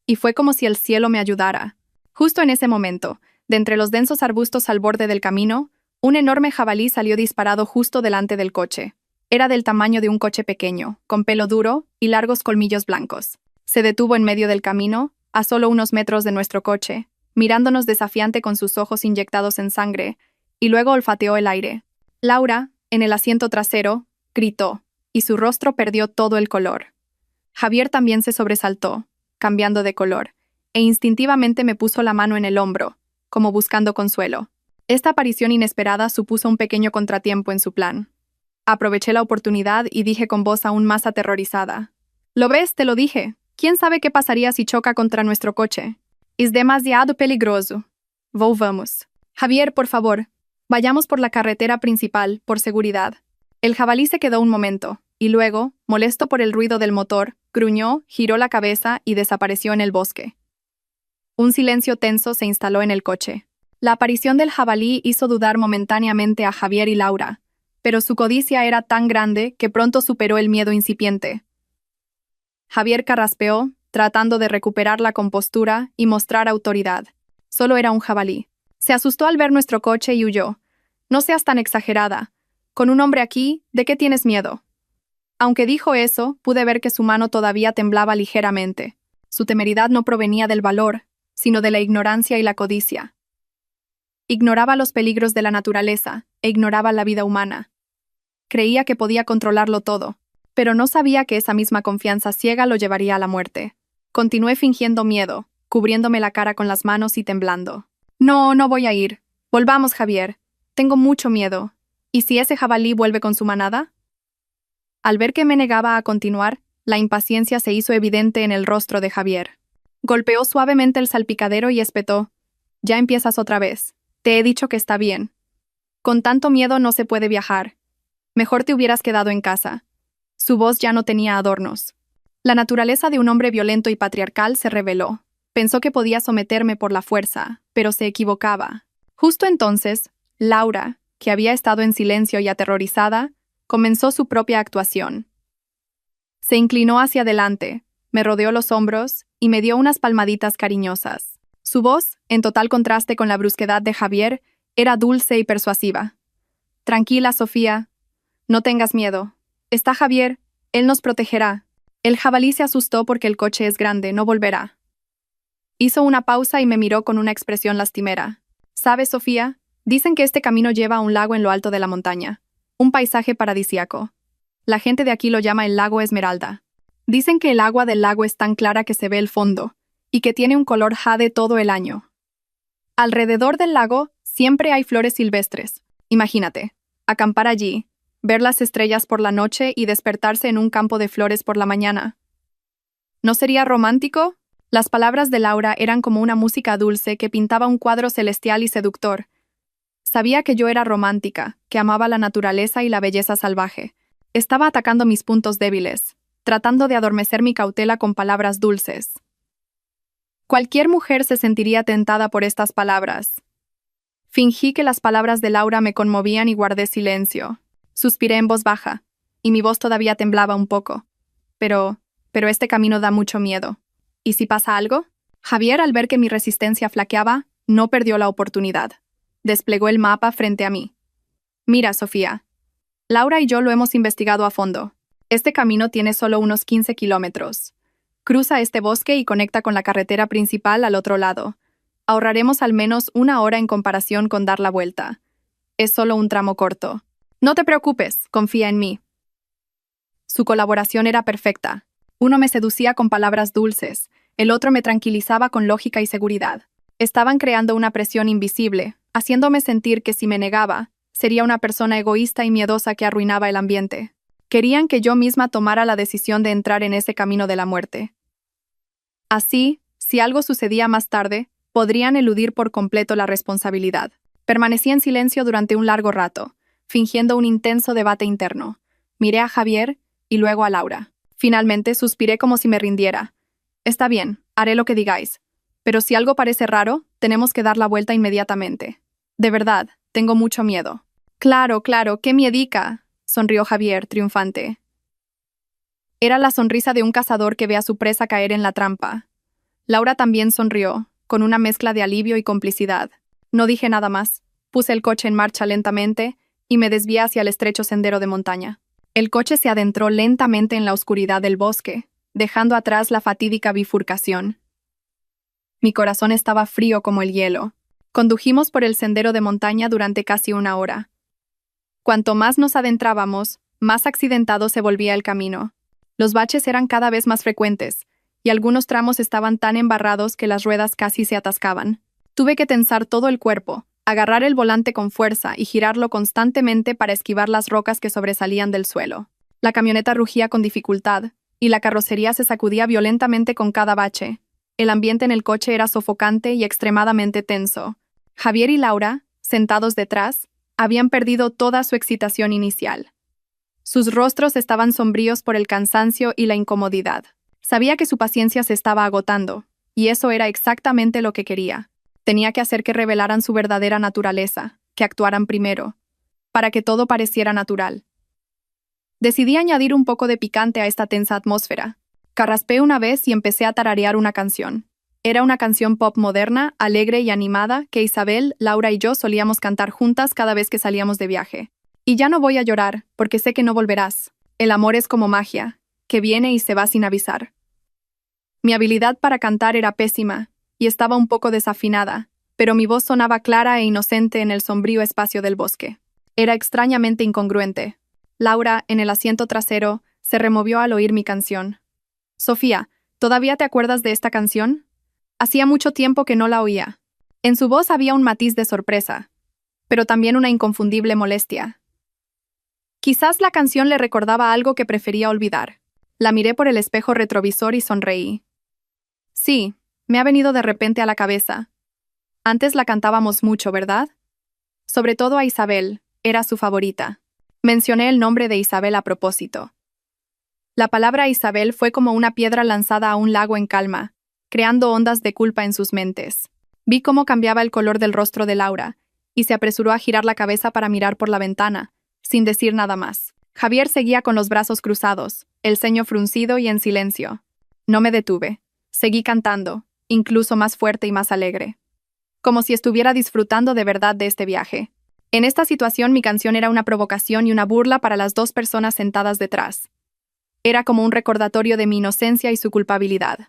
Y fue como si el cielo me ayudara. Justo en ese momento, de entre los densos arbustos al borde del camino, un enorme jabalí salió disparado justo delante del coche. Era del tamaño de un coche pequeño, con pelo duro y largos colmillos blancos. Se detuvo en medio del camino, a solo unos metros de nuestro coche, mirándonos desafiante con sus ojos inyectados en sangre, y luego olfateó el aire. Laura, en el asiento trasero, gritó, y su rostro perdió todo el color. Javier también se sobresaltó, cambiando de color, e instintivamente me puso la mano en el hombro, como buscando consuelo. Esta aparición inesperada supuso un pequeño contratiempo en su plan. Aproveché la oportunidad y dije con voz aún más aterrorizada: «¿Lo ves? Te lo dije. ¿Quién sabe qué pasaría si choca contra nuestro coche? Es demasiado peligroso. Volvamos. Javier, por favor, vayamos por la carretera principal, por seguridad». El jabalí se quedó un momento, y luego, molesto por el ruido del motor, gruñó, giró la cabeza y desapareció en el bosque. Un silencio tenso se instaló en el coche. La aparición del jabalí hizo dudar momentáneamente a Javier y Laura, pero su codicia era tan grande que pronto superó el miedo incipiente. Javier carraspeó, tratando de recuperar la compostura y mostrar autoridad. Solo era un jabalí. Se asustó al ver nuestro coche y huyó. «No seas tan exagerada. Con un hombre aquí, ¿de qué tienes miedo?». Aunque dijo eso, pude ver que su mano todavía temblaba ligeramente. Su temeridad no provenía del valor, sino de la ignorancia y la codicia. Ignoraba los peligros de la naturaleza e ignoraba la vida humana. Creía que podía controlarlo todo, pero no sabía que esa misma confianza ciega lo llevaría a la muerte. Continué fingiendo miedo, cubriéndome la cara con las manos y temblando. No, no voy a ir. Volvamos, Javier. Tengo mucho miedo. ¿Y si ese jabalí vuelve con su manada? Al ver que me negaba a continuar, la impaciencia se hizo evidente en el rostro de Javier. Golpeó suavemente el salpicadero y espetó. Ya empiezas otra vez. Te he dicho que está bien. Con tanto miedo no se puede viajar. Mejor te hubieras quedado en casa. Su voz ya no tenía adornos. La naturaleza de un hombre violento y patriarcal se reveló. Pensó que podía someterme por la fuerza, pero se equivocaba. Justo entonces, Laura, que había estado en silencio y aterrorizada, comenzó su propia actuación. Se inclinó hacia adelante, me rodeó los hombros y me dio unas palmaditas cariñosas. Su voz, en total contraste con la brusquedad de Javier, era dulce y persuasiva. Tranquila, Sofía. No tengas miedo. Está Javier, él nos protegerá. El jabalí se asustó porque el coche es grande, no volverá. Hizo una pausa y me miró con una expresión lastimera. ¿Sabes, Sofía? Dicen que este camino lleva a un lago en lo alto de la montaña. Un paisaje paradisíaco. La gente de aquí lo llama el lago Esmeralda. Dicen que el agua del lago es tan clara que se ve el fondo, y que tiene un color jade todo el año. Alrededor del lago siempre hay flores silvestres. Imagínate, acampar allí, ver las estrellas por la noche y despertarse en un campo de flores por la mañana. ¿No sería romántico? Las palabras de Laura eran como una música dulce que pintaba un cuadro celestial y seductor. Sabía que yo era romántica, que amaba la naturaleza y la belleza salvaje. Estaba atacando mis puntos débiles, tratando de adormecer mi cautela con palabras dulces. Cualquier mujer se sentiría tentada por estas palabras. Fingí que las palabras de Laura me conmovían y guardé silencio. Suspiré en voz baja, y mi voz todavía temblaba un poco. Pero este camino da mucho miedo. ¿Y si pasa algo? Javier, al ver que mi resistencia flaqueaba, no perdió la oportunidad. Desplegó el mapa frente a mí. Mira, Sofía. Laura y yo lo hemos investigado a fondo. Este camino tiene solo unos 15 kilómetros. Cruza este bosque y conecta con la carretera principal al otro lado. Ahorraremos al menos 1 hora en comparación con dar la vuelta. Es solo un tramo corto. No te preocupes, confía en mí. Su colaboración era perfecta. Uno me seducía con palabras dulces, el otro me tranquilizaba con lógica y seguridad. Estaban creando una presión invisible, haciéndome sentir que si me negaba, sería una persona egoísta y miedosa que arruinaba el ambiente. Querían que yo misma tomara la decisión de entrar en ese camino de la muerte. Así, si algo sucedía más tarde, podrían eludir por completo la responsabilidad. Permanecí en silencio durante un largo rato, fingiendo un intenso debate interno. Miré a Javier y luego a Laura. Finalmente suspiré como si me rindiera. Está bien, haré lo que digáis. Pero si algo parece raro, tenemos que dar la vuelta inmediatamente. De verdad, tengo mucho miedo. Claro, claro, qué miedica, sonrió Javier, triunfante. Era la sonrisa de un cazador que ve a su presa caer en la trampa. Laura también sonrió, con una mezcla de alivio y complicidad. No dije nada más. Puse el coche en marcha lentamente y me desvié hacia el estrecho sendero de montaña. El coche se adentró lentamente en la oscuridad del bosque, dejando atrás la fatídica bifurcación. Mi corazón estaba frío como el hielo. Condujimos por el sendero de montaña durante casi 1 hora. Cuanto más nos adentrábamos, más accidentado se volvía el camino. Los baches eran cada vez más frecuentes, y algunos tramos estaban tan embarrados que las ruedas casi se atascaban. Tuve que tensar todo el cuerpo, agarrar el volante con fuerza y girarlo constantemente para esquivar las rocas que sobresalían del suelo. La camioneta rugía con dificultad, y la carrocería se sacudía violentamente con cada bache. El ambiente en el coche era sofocante y extremadamente tenso. Javier y Laura, sentados detrás, habían perdido toda su excitación inicial. Sus rostros estaban sombríos por el cansancio y la incomodidad. Sabía que su paciencia se estaba agotando, y eso era exactamente lo que quería. Tenía que hacer que revelaran su verdadera naturaleza, que actuaran primero, para que todo pareciera natural. Decidí añadir un poco de picante a esta tensa atmósfera. Carraspé una vez y empecé a tararear una canción. Era una canción pop moderna, alegre y animada que Isabel, Laura y yo solíamos cantar juntas cada vez que salíamos de viaje. Y ya no voy a llorar, porque sé que no volverás. El amor es como magia, que viene y se va sin avisar. Mi habilidad para cantar era pésima, y estaba un poco desafinada, pero mi voz sonaba clara e inocente en el sombrío espacio del bosque. Era extrañamente incongruente. Laura, en el asiento trasero, se removió al oír mi canción. Sofía, ¿todavía te acuerdas de esta canción? Hacía mucho tiempo que no la oía. En su voz había un matiz de sorpresa, pero también una inconfundible molestia. Quizás la canción le recordaba algo que prefería olvidar. La miré por el espejo retrovisor y sonreí. Sí, me ha venido de repente a la cabeza. Antes la cantábamos mucho, ¿verdad? Sobre todo a Isabel, era su favorita. Mencioné el nombre de Isabel a propósito. La palabra Isabel fue como una piedra lanzada a un lago en calma, creando ondas de culpa en sus mentes. Vi cómo cambiaba el color del rostro de Laura, y se apresuró a girar la cabeza para mirar por la ventana, sin decir nada más. Javier seguía con los brazos cruzados, el ceño fruncido y en silencio. No me detuve. Seguí cantando, incluso más fuerte y más alegre. Como si estuviera disfrutando de verdad de este viaje. En esta situación mi canción era una provocación y una burla para las dos personas sentadas detrás. Era como un recordatorio de mi inocencia y su culpabilidad.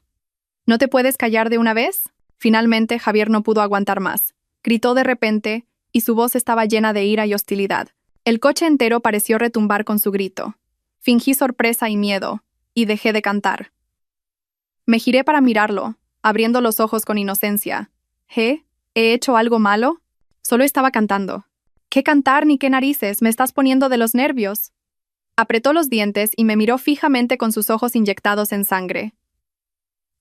¿No te puedes callar de una vez? Finalmente, Javier no pudo aguantar más. Gritó de repente, y su voz estaba llena de ira y hostilidad. El coche entero pareció retumbar con su grito. Fingí sorpresa y miedo, y dejé de cantar. Me giré para mirarlo, abriendo los ojos con inocencia. ¿He hecho algo malo? Solo estaba cantando. ¿Qué cantar ni qué narices? Me estás poniendo de los nervios. Apretó los dientes y me miró fijamente con sus ojos inyectados en sangre.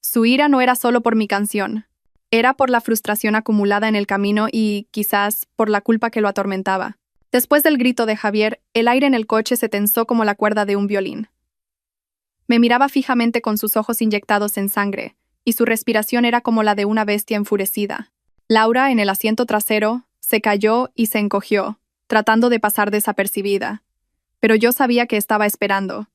Su ira no era solo por mi canción. Era por la frustración acumulada en el camino y, quizás, por la culpa que lo atormentaba. Después del grito de Javier, el aire en el coche se tensó como la cuerda de un violín. Me miraba fijamente con sus ojos inyectados en sangre, y su respiración era como la de una bestia enfurecida. Laura, en el asiento trasero, se cayó y se encogió, tratando de pasar desapercibida. Pero yo sabía que estaba esperando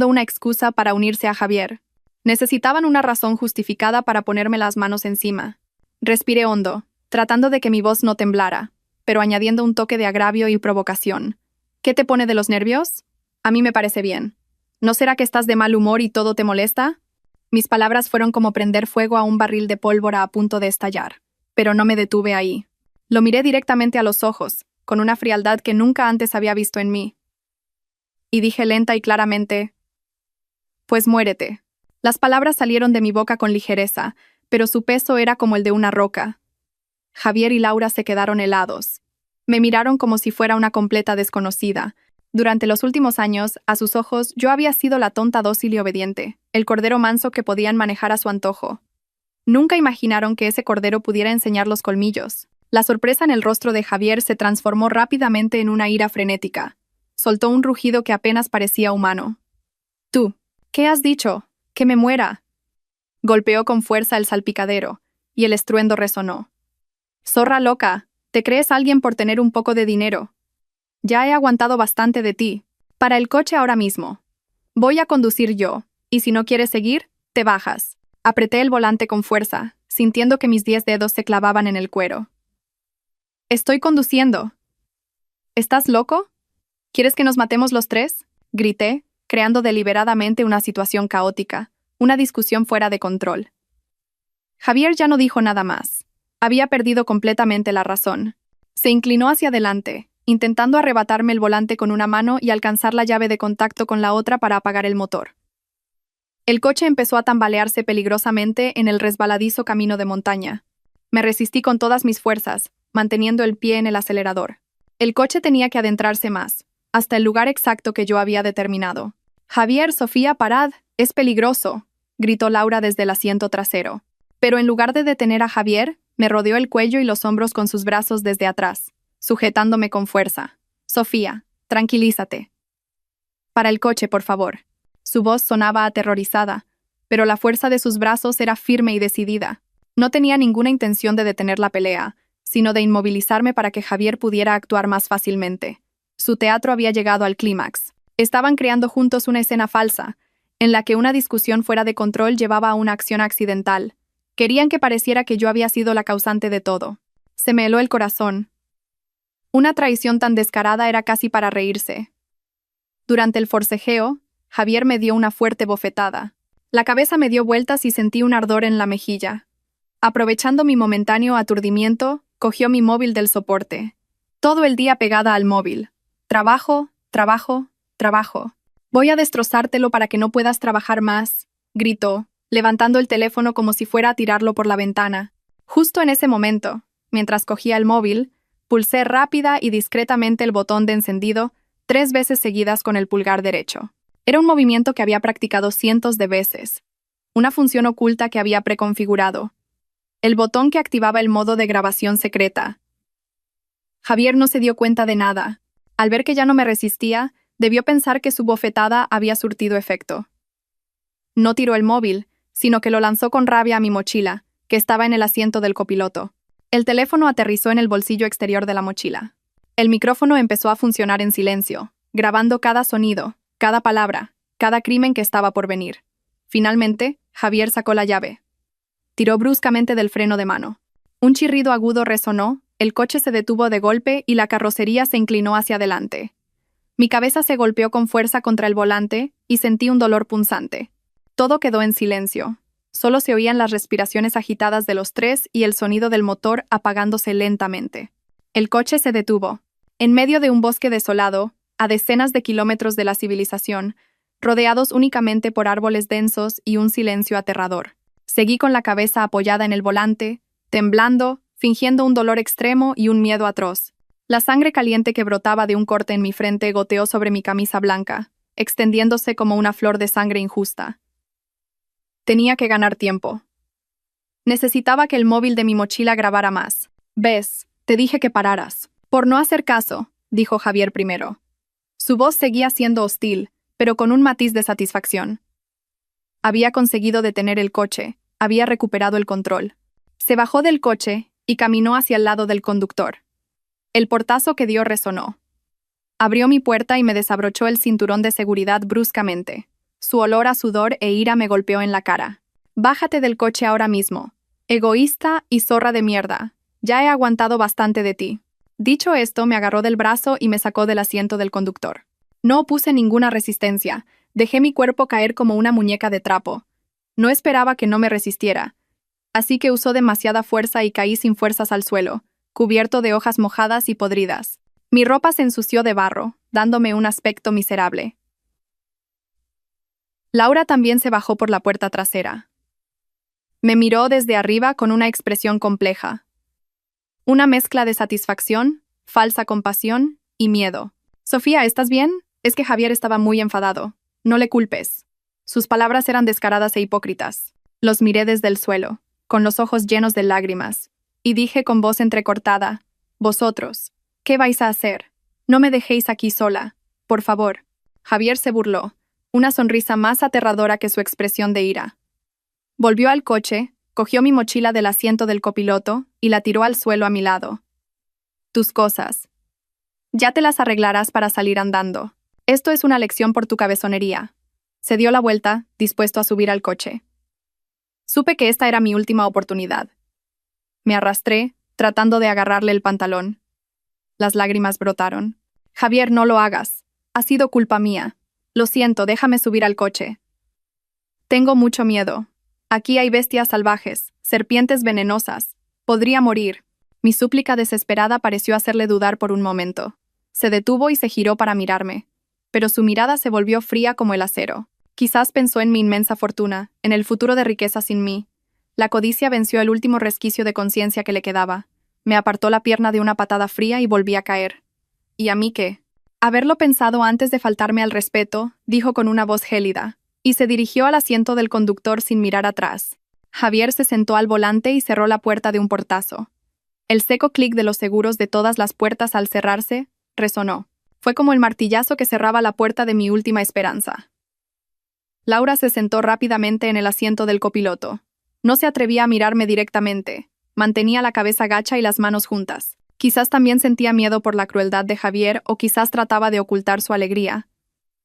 una excusa para unirse a Javier. Necesitaban una razón justificada para ponerme las manos encima. Respiré hondo, tratando de que mi voz no temblara, pero añadiendo un toque de agravio y provocación. ¿Qué te pone de los nervios? A mí me parece bien. ¿No será que estás de mal humor y todo te molesta? Mis palabras fueron como prender fuego a un barril de pólvora a punto de estallar, pero no me detuve ahí. Lo miré directamente a los ojos, con una frialdad que nunca antes había visto en mí. Y dije lenta y claramente: «Pues muérete». Las palabras salieron de mi boca con ligereza, pero su peso era como el de una roca. Javier y Laura se quedaron helados. Me miraron como si fuera una completa desconocida. Durante los últimos años, a sus ojos, yo había sido la tonta dócil y obediente, el cordero manso que podían manejar a su antojo. Nunca imaginaron que ese cordero pudiera enseñar los colmillos. La sorpresa en el rostro de Javier se transformó rápidamente en una ira frenética. Soltó un rugido que apenas parecía humano. «Tú, ¿qué has dicho? ¡Que me muera!». Golpeó con fuerza el salpicadero, y el estruendo resonó. «Zorra loca, ¿te crees alguien por tener un poco de dinero? Ya he aguantado bastante de ti. Para el coche ahora mismo. Voy a conducir yo, y si no quieres seguir, te bajas». Apreté el volante con fuerza, sintiendo que mis 10 dedos se clavaban en el cuero. «Estoy conduciendo». «¿Estás loco? ¿Quieres que nos matemos los tres?», grité, creando deliberadamente una situación caótica, una discusión fuera de control. Javier ya no dijo nada más. Había perdido completamente la razón. Se inclinó hacia adelante, intentando arrebatarme el volante con una mano y alcanzar la llave de contacto con la otra para apagar el motor. El coche empezó a tambalearse peligrosamente en el resbaladizo camino de montaña. Me resistí con todas mis fuerzas, manteniendo el pie en el acelerador. El coche tenía que adentrarse más, hasta el lugar exacto que yo había determinado. «Javier, Sofía, parad, es peligroso», gritó Laura desde el asiento trasero. Pero en lugar de detener a Javier, me rodeó el cuello y los hombros con sus brazos desde atrás, sujetándome con fuerza. «Sofía, tranquilízate. Para el coche, por favor». Su voz sonaba aterrorizada, pero la fuerza de sus brazos era firme y decidida. No tenía ninguna intención de detener la pelea, sino de inmovilizarme para que Javier pudiera actuar más fácilmente. Su teatro había llegado al clímax. Estaban creando juntos una escena falsa, en la que una discusión fuera de control llevaba a una acción accidental. Querían que pareciera que yo había sido la causante de todo. Se me heló el corazón. Una traición tan descarada era casi para reírse. Durante el forcejeo, Javier me dio una fuerte bofetada. La cabeza me dio vueltas y sentí un ardor en la mejilla. Aprovechando mi momentáneo aturdimiento, cogió mi móvil del soporte. Todo el día pegada al móvil. Trabajo, trabajo, trabajo. «Voy a destrozártelo para que no puedas trabajar más», gritó, levantando el teléfono como si fuera a tirarlo por la ventana. Justo en ese momento, mientras cogía el móvil, pulsé rápida y discretamente el botón de encendido 3 veces seguidas con el pulgar derecho. Era un movimiento que había practicado cientos de veces, una función oculta que había preconfigurado, el botón que activaba el modo de grabación secreta. Javier no se dio cuenta de nada. Al ver que ya no me resistía, debió pensar que su bofetada había surtido efecto. No tiró el móvil, sino que lo lanzó con rabia a mi mochila, que estaba en el asiento del copiloto. El teléfono aterrizó en el bolsillo exterior de la mochila. El micrófono empezó a funcionar en silencio, grabando cada sonido, cada palabra, cada crimen que estaba por venir. Finalmente, Javier sacó la llave. Tiró bruscamente del freno de mano. Un chirrido agudo resonó, el coche se detuvo de golpe y la carrocería se inclinó hacia adelante. Mi cabeza se golpeó con fuerza contra el volante y sentí un dolor punzante. Todo quedó en silencio. Solo se oían las respiraciones agitadas de los tres y el sonido del motor apagándose lentamente. El coche se detuvo. En medio de un bosque desolado, a decenas de kilómetros de la civilización, rodeados únicamente por árboles densos y un silencio aterrador. Seguí con la cabeza apoyada en el volante, temblando, fingiendo un dolor extremo y un miedo atroz. La sangre caliente que brotaba de un corte en mi frente goteó sobre mi camisa blanca, extendiéndose como una flor de sangre injusta. Tenía que ganar tiempo. Necesitaba que el móvil de mi mochila grabara más. «Ves, te dije que pararas». «Por no hacer caso», dijo Javier primero. Su voz seguía siendo hostil, pero con un matiz de satisfacción. Había conseguido detener el coche, había recuperado el control. Se bajó del coche y caminó hacia el lado del conductor. El portazo que dio resonó. Abrió mi puerta y me desabrochó el cinturón de seguridad bruscamente. Su olor a sudor e ira me golpeó en la cara. «Bájate del coche ahora mismo. Egoísta y zorra de mierda. Ya he aguantado bastante de ti». Dicho esto, me agarró del brazo y me sacó del asiento del conductor. No opuse ninguna resistencia. Dejé mi cuerpo caer como una muñeca de trapo. No esperaba que no me resistiera. Así que usó demasiada fuerza y caí sin fuerzas al suelo, cubierto de hojas mojadas y podridas. Mi ropa se ensució de barro, dándome un aspecto miserable. Laura también se bajó por la puerta trasera. Me miró desde arriba con una expresión compleja. Una mezcla de satisfacción, falsa compasión y miedo. «Sofía, ¿estás bien?» Es que Javier estaba muy enfadado. «No le culpes». Sus palabras eran descaradas e hipócritas. Los miré desde el suelo, con los ojos llenos de lágrimas, y dije con voz entrecortada: «Vosotros, ¿qué vais a hacer? No me dejéis aquí sola, por favor». Javier se burló, una sonrisa más aterradora que su expresión de ira. Volvió al coche, cogió mi mochila del asiento del copiloto y la tiró al suelo a mi lado. «Tus cosas. Ya te las arreglarás para salir andando. Esto es una lección por tu cabezonería». Se dio la vuelta, dispuesto a subir al coche. Supe que esta era mi última oportunidad. Me arrastré, tratando de agarrarle el pantalón. Las lágrimas brotaron. «Javier, no lo hagas. Ha sido culpa mía. Lo siento, déjame subir al coche. Tengo mucho miedo. Aquí hay bestias salvajes, serpientes venenosas. Podría morir». Mi súplica desesperada pareció hacerle dudar por un momento. Se detuvo y se giró para mirarme, pero su mirada se volvió fría como el acero. Quizás pensó en mi inmensa fortuna, en el futuro de riqueza sin mí. La codicia venció el último resquicio de conciencia que le quedaba. Me apartó la pierna de una patada fría y volví a caer. ¿Y a mí qué? Haberlo pensado antes de faltarme al respeto, dijo con una voz gélida, y se dirigió al asiento del conductor sin mirar atrás. Javier se sentó al volante y cerró la puerta de un portazo. El seco clic de los seguros de todas las puertas al cerrarse resonó. Fue como el martillazo que cerraba la puerta de mi última esperanza. Laura se sentó rápidamente en el asiento del copiloto. No se atrevía a mirarme directamente. Mantenía la cabeza gacha y las manos juntas. Quizás también sentía miedo por la crueldad de Javier o quizás trataba de ocultar su alegría.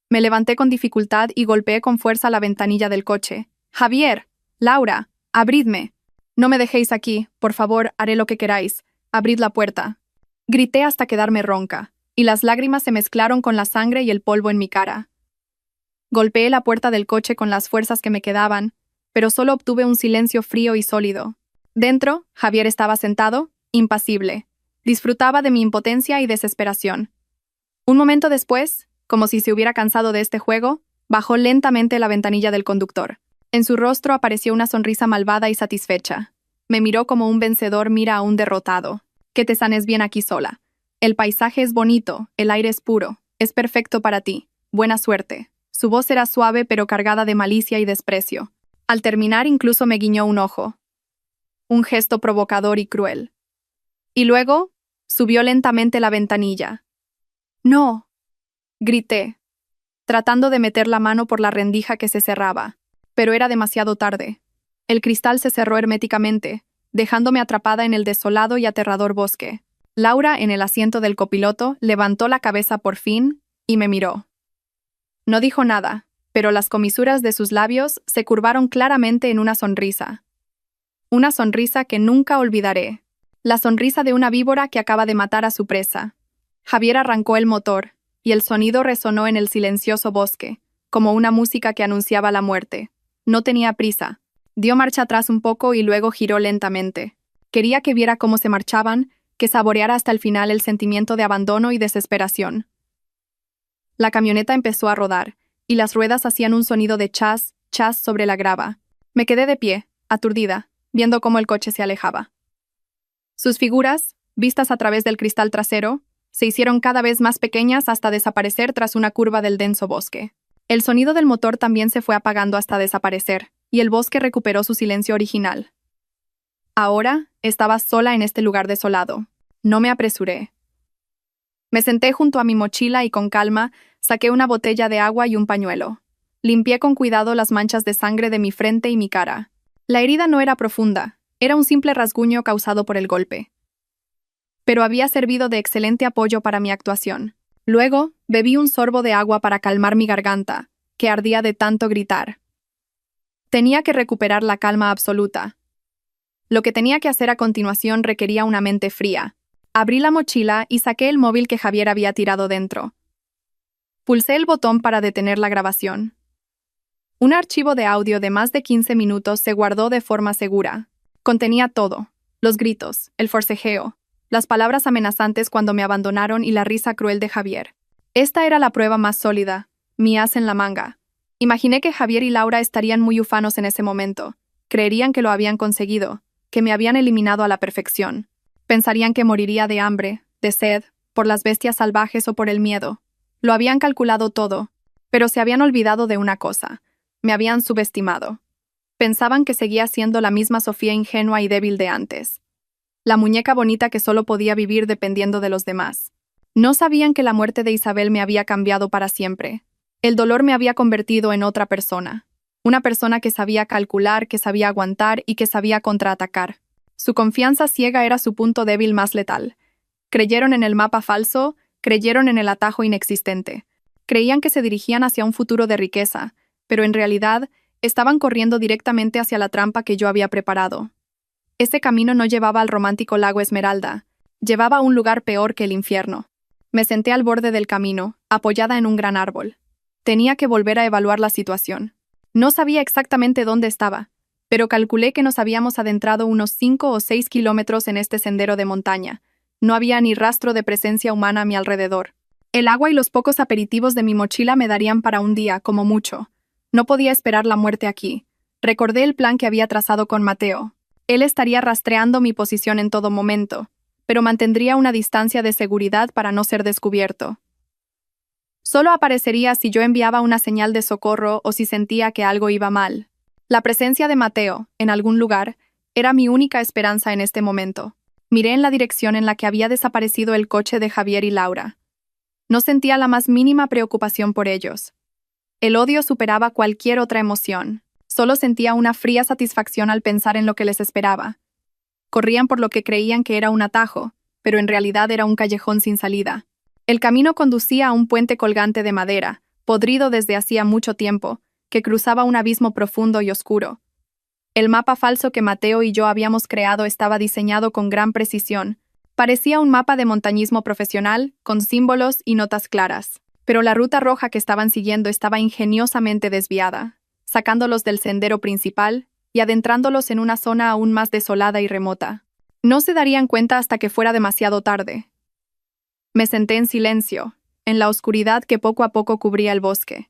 Me levanté con dificultad y golpeé con fuerza la ventanilla del coche. «Javier, Laura, abridme. No me dejéis aquí, por favor, haré lo que queráis. Abrid la puerta». Grité hasta quedarme ronca, y las lágrimas se mezclaron con la sangre y el polvo en mi cara. Golpeé la puerta del coche con las fuerzas que me quedaban, pero solo obtuve un silencio frío y sólido. Dentro, Javier estaba sentado, impasible. Disfrutaba de mi impotencia y desesperación. Un momento después, como si se hubiera cansado de este juego, bajó lentamente la ventanilla del conductor. En su rostro apareció una sonrisa malvada y satisfecha. Me miró como un vencedor mira a un derrotado. Que te sanes bien aquí sola. El paisaje es bonito, el aire es puro, es perfecto para ti. Buena suerte. Su voz era suave pero cargada de malicia y desprecio. Al terminar incluso me guiñó un ojo. Un gesto provocador y cruel. Y luego, subió lentamente la ventanilla. ¡No! Grité, tratando de meter la mano por la rendija que se cerraba. Pero era demasiado tarde. El cristal se cerró herméticamente, dejándome atrapada en el desolado y aterrador bosque. Laura, en el asiento del copiloto, levantó la cabeza por fin y me miró. No dijo nada, pero las comisuras de sus labios se curvaron claramente en una sonrisa. Una sonrisa que nunca olvidaré. La sonrisa de una víbora que acaba de matar a su presa. Javier arrancó el motor, y el sonido resonó en el silencioso bosque, como una música que anunciaba la muerte. No tenía prisa. Dio marcha atrás un poco y luego giró lentamente. Quería que viera cómo se marchaban, que saboreara hasta el final el sentimiento de abandono y desesperación. La camioneta empezó a rodar, y las ruedas hacían un sonido de chas, chas sobre la grava. Me quedé de pie, aturdida, viendo cómo el coche se alejaba. Sus figuras, vistas a través del cristal trasero, se hicieron cada vez más pequeñas hasta desaparecer tras una curva del denso bosque. El sonido del motor también se fue apagando hasta desaparecer, y el bosque recuperó su silencio original. Ahora estaba sola en este lugar desolado. No me apresuré. Me senté junto a mi mochila y con calma saqué una botella de agua y un pañuelo. Limpié con cuidado las manchas de sangre de mi frente y mi cara. La herida no era profunda, era un simple rasguño causado por el golpe. Pero había servido de excelente apoyo para mi actuación. Luego, bebí un sorbo de agua para calmar mi garganta, que ardía de tanto gritar. Tenía que recuperar la calma absoluta. Lo que tenía que hacer a continuación requería una mente fría. Abrí la mochila y saqué el móvil que Javier había tirado dentro. Pulsé el botón para detener la grabación. Un archivo de audio de más de 15 minutos se guardó de forma segura. Contenía todo: los gritos, el forcejeo, las palabras amenazantes cuando me abandonaron y la risa cruel de Javier. Esta era la prueba más sólida, mi as en la manga. Imaginé que Javier y Laura estarían muy ufanos en ese momento. Creerían que lo habían conseguido, que me habían eliminado a la perfección. Pensarían que moriría de hambre, de sed, por las bestias salvajes o por el miedo. Lo habían calculado todo, pero se habían olvidado de una cosa. Me habían subestimado. Pensaban que seguía siendo la misma Sofía ingenua y débil de antes. La muñeca bonita que solo podía vivir dependiendo de los demás. No sabían que la muerte de Isabel me había cambiado para siempre. El dolor me había convertido en otra persona. Una persona que sabía calcular, que sabía aguantar y que sabía contraatacar. Su confianza ciega era su punto débil más letal. Creyeron en el mapa falso, creyeron en el atajo inexistente. Creían que se dirigían hacia un futuro de riqueza, pero en realidad estaban corriendo directamente hacia la trampa que yo había preparado. Ese camino no llevaba al romántico lago Esmeralda, llevaba a un lugar peor que el infierno. Me senté al borde del camino, apoyada en un gran árbol. Tenía que volver a evaluar la situación. No sabía exactamente dónde estaba, pero calculé que nos habíamos adentrado unos 5 o 6 kilómetros en este sendero de montaña. No había ni rastro de presencia humana a mi alrededor. El agua y los pocos aperitivos de mi mochila me darían para un día, como mucho. No podía esperar la muerte aquí. Recordé el plan que había trazado con Mateo. Él estaría rastreando mi posición en todo momento, pero mantendría una distancia de seguridad para no ser descubierto. Solo aparecería si yo enviaba una señal de socorro o si sentía que algo iba mal. La presencia de Mateo, en algún lugar, era mi única esperanza en este momento. Miré en la dirección en la que había desaparecido el coche de Javier y Laura. No sentía la más mínima preocupación por ellos. El odio superaba cualquier otra emoción. Solo sentía una fría satisfacción al pensar en lo que les esperaba. Corrían por lo que creían que era un atajo, pero en realidad era un callejón sin salida. El camino conducía a un puente colgante de madera, podrido desde hacía mucho tiempo, que cruzaba un abismo profundo y oscuro. El mapa falso que Mateo y yo habíamos creado estaba diseñado con gran precisión. Parecía un mapa de montañismo profesional, con símbolos y notas claras. Pero la ruta roja que estaban siguiendo estaba ingeniosamente desviada, sacándolos del sendero principal y adentrándolos en una zona aún más desolada y remota. No se darían cuenta hasta que fuera demasiado tarde. Me senté en silencio, en la oscuridad que poco a poco cubría el bosque.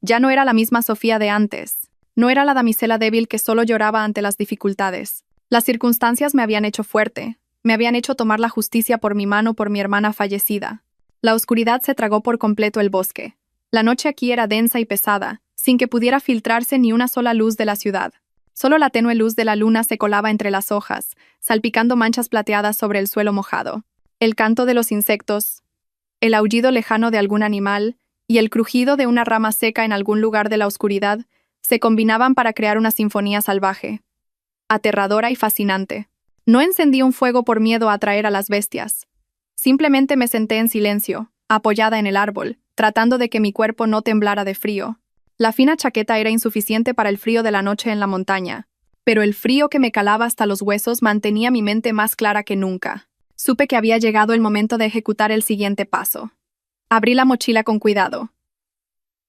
Ya no era la misma Sofía de antes. No era la damisela débil que solo lloraba ante las dificultades. Las circunstancias me habían hecho fuerte, me habían hecho tomar la justicia por mi mano por mi hermana fallecida. La oscuridad se tragó por completo el bosque. La noche aquí era densa y pesada, sin que pudiera filtrarse ni una sola luz de la ciudad. Solo la tenue luz de la luna se colaba entre las hojas, salpicando manchas plateadas sobre el suelo mojado. El canto de los insectos, el aullido lejano de algún animal y el crujido de una rama seca en algún lugar de la oscuridad se combinaban para crear una sinfonía salvaje, aterradora y fascinante. No encendí un fuego por miedo a atraer a las bestias. Simplemente me senté en silencio, apoyada en el árbol, tratando de que mi cuerpo no temblara de frío. La fina chaqueta era insuficiente para el frío de la noche en la montaña, pero el frío que me calaba hasta los huesos mantenía mi mente más clara que nunca. Supe que había llegado el momento de ejecutar el siguiente paso. Abrí la mochila con cuidado.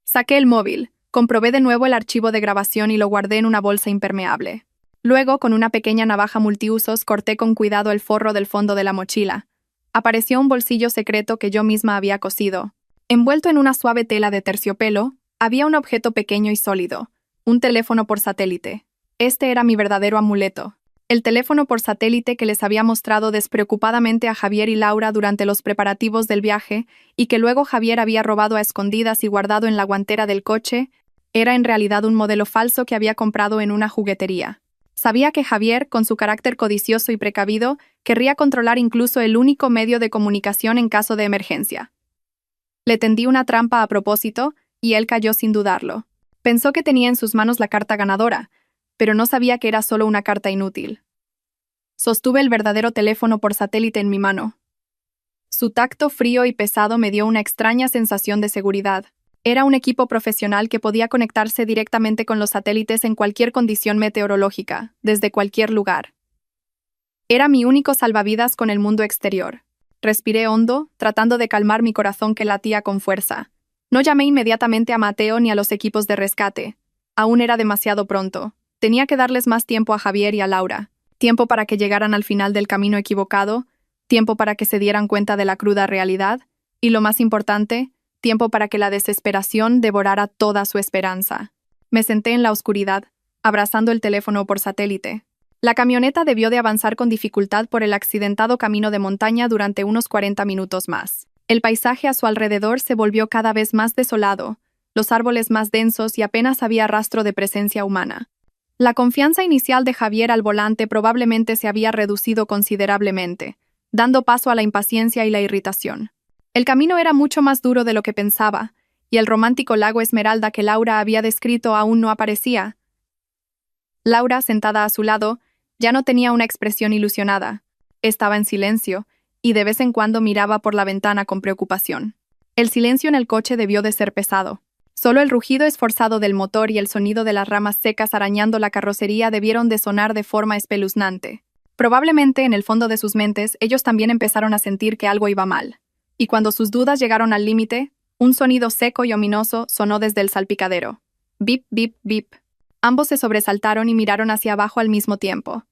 Saqué el móvil, comprobé de nuevo el archivo de grabación y lo guardé en una bolsa impermeable. Luego, con una pequeña navaja multiusos, corté con cuidado el forro del fondo de la mochila. Apareció un bolsillo secreto que yo misma había cosido. Envuelto en una suave tela de terciopelo, había un objeto pequeño y sólido, un teléfono por satélite. Este era mi verdadero amuleto. El teléfono por satélite que les había mostrado despreocupadamente a Javier y Laura durante los preparativos del viaje y que luego Javier había robado a escondidas y guardado en la guantera del coche, era en realidad un modelo falso que había comprado en una juguetería. Sabía que Javier, con su carácter codicioso y precavido, querría controlar incluso el único medio de comunicación en caso de emergencia. Le tendí una trampa a propósito, y él cayó sin dudarlo. Pensó que tenía en sus manos la carta ganadora, pero no sabía que era solo una carta inútil. Sostuve el verdadero teléfono por satélite en mi mano. Su tacto frío y pesado me dio una extraña sensación de seguridad. Era un equipo profesional que podía conectarse directamente con los satélites en cualquier condición meteorológica, desde cualquier lugar. Era mi único salvavidas con el mundo exterior. Respiré hondo, tratando de calmar mi corazón que latía con fuerza. No llamé inmediatamente a Mateo ni a los equipos de rescate. Aún era demasiado pronto. Tenía que darles más tiempo a Javier y a Laura. Tiempo para que llegaran al final del camino equivocado, tiempo para que se dieran cuenta de la cruda realidad, y lo más importante, tiempo para que la desesperación devorara toda su esperanza. Me senté en la oscuridad, abrazando el teléfono por satélite. La camioneta debió de avanzar con dificultad por el accidentado camino de montaña durante unos 40 minutos más. El paisaje a su alrededor se volvió cada vez más desolado, los árboles más densos y apenas había rastro de presencia humana. La confianza inicial de Javier al volante probablemente se había reducido considerablemente, dando paso a la impaciencia y la irritación. El camino era mucho más duro de lo que pensaba, y el romántico lago Esmeralda que Laura había descrito aún no aparecía. Laura, sentada a su lado, ya no tenía una expresión ilusionada. Estaba en silencio, y de vez en cuando miraba por la ventana con preocupación. El silencio en el coche debió de ser pesado. Solo el rugido esforzado del motor y el sonido de las ramas secas arañando la carrocería debieron de sonar de forma espeluznante. Probablemente, en el fondo de sus mentes, ellos también empezaron a sentir que algo iba mal. Y cuando sus dudas llegaron al límite, un sonido seco y ominoso sonó desde el salpicadero. Bip, bip, bip. Ambos se sobresaltaron y miraron hacia abajo al mismo tiempo.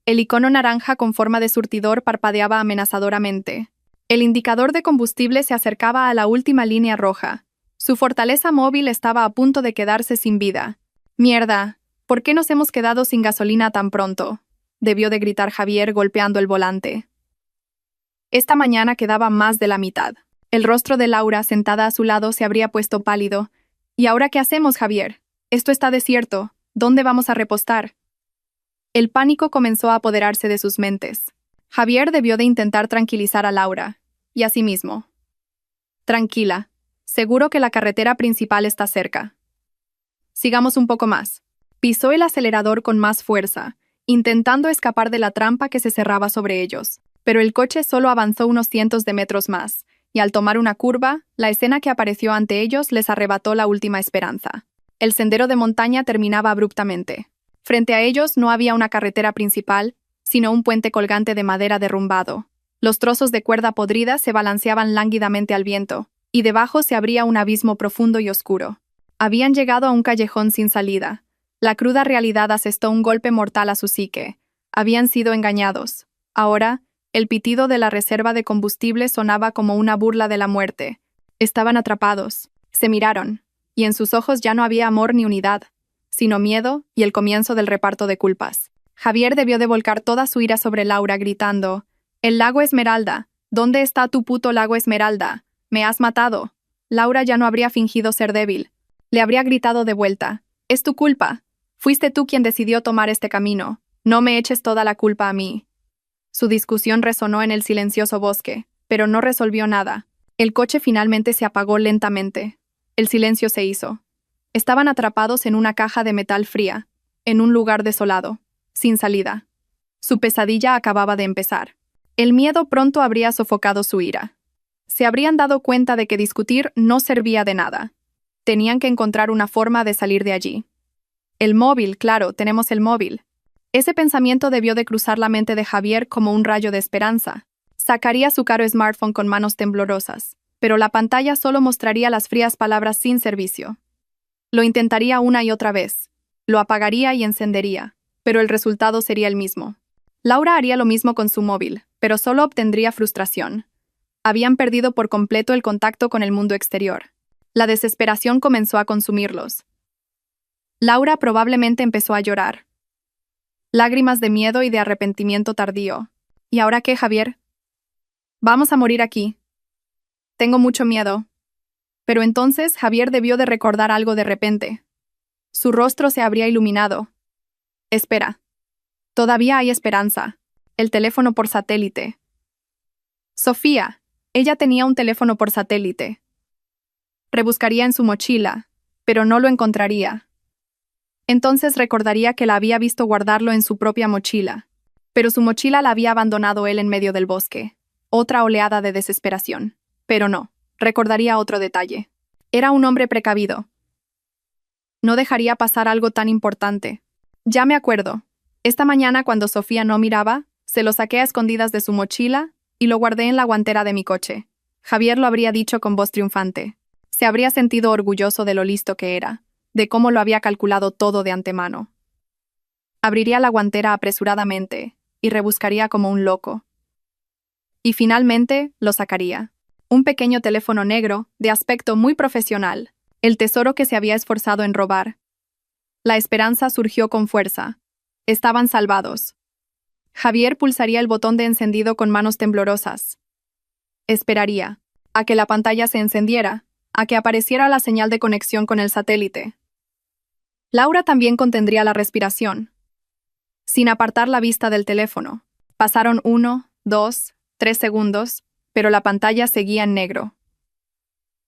El icono naranja con forma de surtidor parpadeaba amenazadoramente. El indicador de combustible se acercaba a la última línea roja. Su fortaleza móvil estaba a punto de quedarse sin vida. «Mierda, ¿por qué nos hemos quedado sin gasolina tan pronto?», debió de gritar Javier golpeando el volante. Esta mañana quedaba más de la mitad. El rostro de Laura, sentada a su lado, se habría puesto pálido. «¿Y ahora qué hacemos, Javier? Esto está desierto. ¿Dónde vamos a repostar?». El pánico comenzó a apoderarse de sus mentes. Javier debió de intentar tranquilizar a Laura, y a sí mismo. «Tranquila, seguro que la carretera principal está cerca. Sigamos un poco más». Pisó el acelerador con más fuerza, intentando escapar de la trampa que se cerraba sobre ellos. Pero el coche solo avanzó unos cientos de metros más, y al tomar una curva, la escena que apareció ante ellos les arrebató la última esperanza. El sendero de montaña terminaba abruptamente. Frente a ellos no había una carretera principal, sino un puente colgante de madera derrumbado. Los trozos de cuerda podrida se balanceaban lánguidamente al viento, y debajo se abría un abismo profundo y oscuro. Habían llegado a un callejón sin salida. La cruda realidad asestó un golpe mortal a su psique. Habían sido engañados. Ahora, el pitido de la reserva de combustible sonaba como una burla de la muerte. Estaban atrapados. Se miraron, y en sus ojos ya no había amor ni unidad, sino miedo y el comienzo del reparto de culpas. Javier debió de volcar toda su ira sobre Laura, gritando: «¡El lago Esmeralda! ¿Dónde está tu puto lago Esmeralda? ¡Me has matado!». Laura ya no habría fingido ser débil. Le habría gritado de vuelta: «Es tu culpa. Fuiste tú quien decidió tomar este camino. No me eches toda la culpa a mí». Su discusión resonó en el silencioso bosque, pero no resolvió nada. El coche finalmente se apagó lentamente. El silencio se hizo. Estaban atrapados en una caja de metal fría, en un lugar desolado, sin salida. Su pesadilla acababa de empezar. El miedo pronto habría sofocado su ira. Se habrían dado cuenta de que discutir no servía de nada. Tenían que encontrar una forma de salir de allí. El móvil, claro, tenemos el móvil. Ese pensamiento debió de cruzar la mente de Javier como un rayo de esperanza. Sacaría su caro smartphone con manos temblorosas, pero la pantalla solo mostraría las frías palabras sin servicio. Lo intentaría una y otra vez. Lo apagaría y encendería, pero el resultado sería el mismo. Laura haría lo mismo con su móvil, pero solo obtendría frustración. Habían perdido por completo el contacto con el mundo exterior. La desesperación comenzó a consumirlos. Laura probablemente empezó a llorar. Lágrimas de miedo y de arrepentimiento tardío. ¿Y ahora qué, Javier? Vamos a morir aquí. Tengo mucho miedo. Pero entonces Javier debió de recordar algo de repente. Su rostro se habría iluminado. Espera. Todavía hay esperanza. El teléfono por satélite. Sofía. Ella tenía un teléfono por satélite. Rebuscaría en su mochila, pero no lo encontraría. Entonces recordaría que la había visto guardarlo en su propia mochila, pero su mochila la había abandonado él en medio del bosque. Otra oleada de desesperación. Pero no, recordaría otro detalle. Era un hombre precavido. No dejaría pasar algo tan importante. Ya me acuerdo. Esta mañana, cuando Sofía no miraba, se lo saqué a escondidas de su mochila y lo guardé en la guantera de mi coche. Javier lo habría dicho con voz triunfante. Se habría sentido orgulloso de lo listo que era, de cómo lo había calculado todo de antemano. Abriría la guantera apresuradamente y rebuscaría como un loco. Y finalmente lo sacaría. Un pequeño teléfono negro, de aspecto muy profesional, el tesoro que se había esforzado en robar. La esperanza surgió con fuerza. Estaban salvados. Javier pulsaría el botón de encendido con manos temblorosas. Esperaría a que la pantalla se encendiera, a que apareciera la señal de conexión con el satélite. Laura también contendría la respiración. Sin apartar la vista del teléfono. Pasaron 1, 2, 3 segundos, pero la pantalla seguía en negro.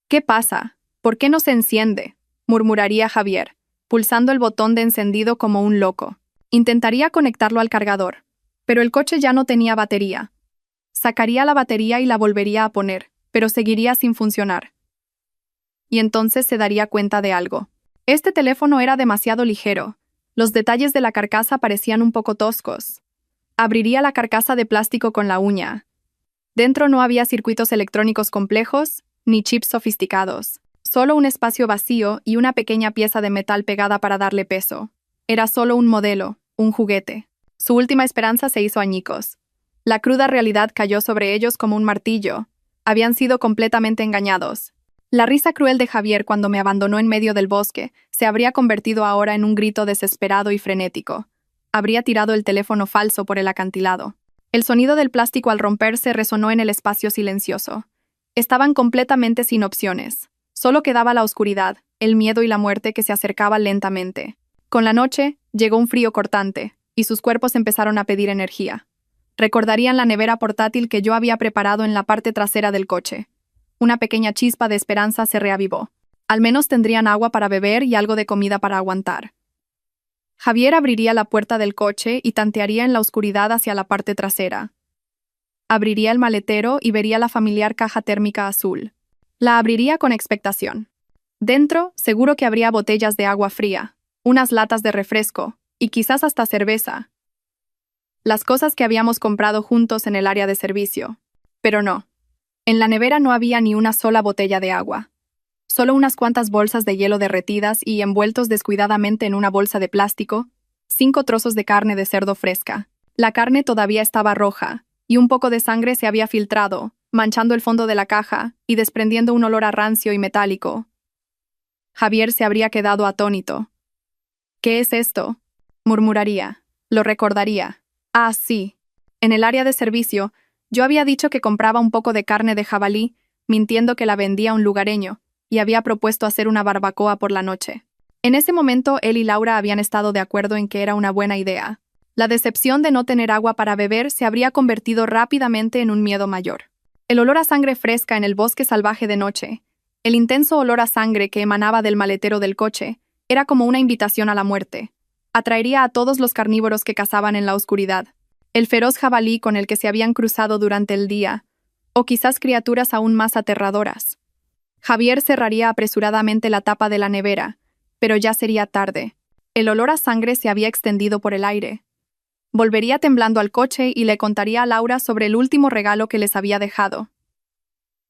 ¿Qué pasa? ¿Por qué no se enciende?, murmuraría Javier, pulsando el botón de encendido como un loco. Intentaría conectarlo al cargador, pero el coche ya no tenía batería. Sacaría la batería y la volvería a poner, pero seguiría sin funcionar. Y entonces se daría cuenta de algo. Este teléfono era demasiado ligero. Los detalles de la carcasa parecían un poco toscos. Abriría la carcasa de plástico con la uña. Dentro no había circuitos electrónicos complejos, ni chips sofisticados. Solo un espacio vacío y una pequeña pieza de metal pegada para darle peso. Era solo un modelo, un juguete. Su última esperanza se hizo añicos. La cruda realidad cayó sobre ellos como un martillo. Habían sido completamente engañados. La risa cruel de Javier cuando me abandonó en medio del bosque se habría convertido ahora en un grito desesperado y frenético. Habría tirado el teléfono falso por el acantilado. El sonido del plástico al romperse resonó en el espacio silencioso. Estaban completamente sin opciones. Solo quedaba la oscuridad, el miedo y la muerte que se acercaba lentamente. Con la noche, llegó un frío cortante, y sus cuerpos empezaron a pedir energía. Recordarían la nevera portátil que yo había preparado en la parte trasera del coche. Una pequeña chispa de esperanza se reavivó. Al menos tendrían agua para beber y algo de comida para aguantar. Javier abriría la puerta del coche y tantearía en la oscuridad hacia la parte trasera. Abriría el maletero y vería la familiar caja térmica azul. La abriría con expectación. Dentro, seguro que habría botellas de agua fría, unas latas de refresco, y quizás hasta cerveza. Las cosas que habíamos comprado juntos en el área de servicio. Pero no. En la nevera no había ni una sola botella de agua. Solo unas cuantas bolsas de hielo derretidas y, envueltos descuidadamente en una bolsa de plástico, 5 trozos de carne de cerdo fresca. La carne todavía estaba roja, y un poco de sangre se había filtrado, manchando el fondo de la caja y desprendiendo un olor a rancio y metálico. Javier se habría quedado atónito. «¿Qué es esto?», murmuraría. Lo recordaría. Ah, sí. En el área de servicio, yo había dicho que compraba un poco de carne de jabalí, mintiendo que la vendía a un lugareño, y había propuesto hacer una barbacoa por la noche. En ese momento, él y Laura habían estado de acuerdo en que era una buena idea. La decepción de no tener agua para beber se habría convertido rápidamente en un miedo mayor. El olor a sangre fresca en el bosque salvaje de noche, el intenso olor a sangre que emanaba del maletero del coche, era como una invitación a la muerte. Atraería a todos los carnívoros que cazaban en la oscuridad, el feroz jabalí con el que se habían cruzado durante el día, o quizás criaturas aún más aterradoras. Javier cerraría apresuradamente la tapa de la nevera, pero ya sería tarde. El olor a sangre se había extendido por el aire. Volvería temblando al coche y le contaría a Laura sobre el último regalo que les había dejado.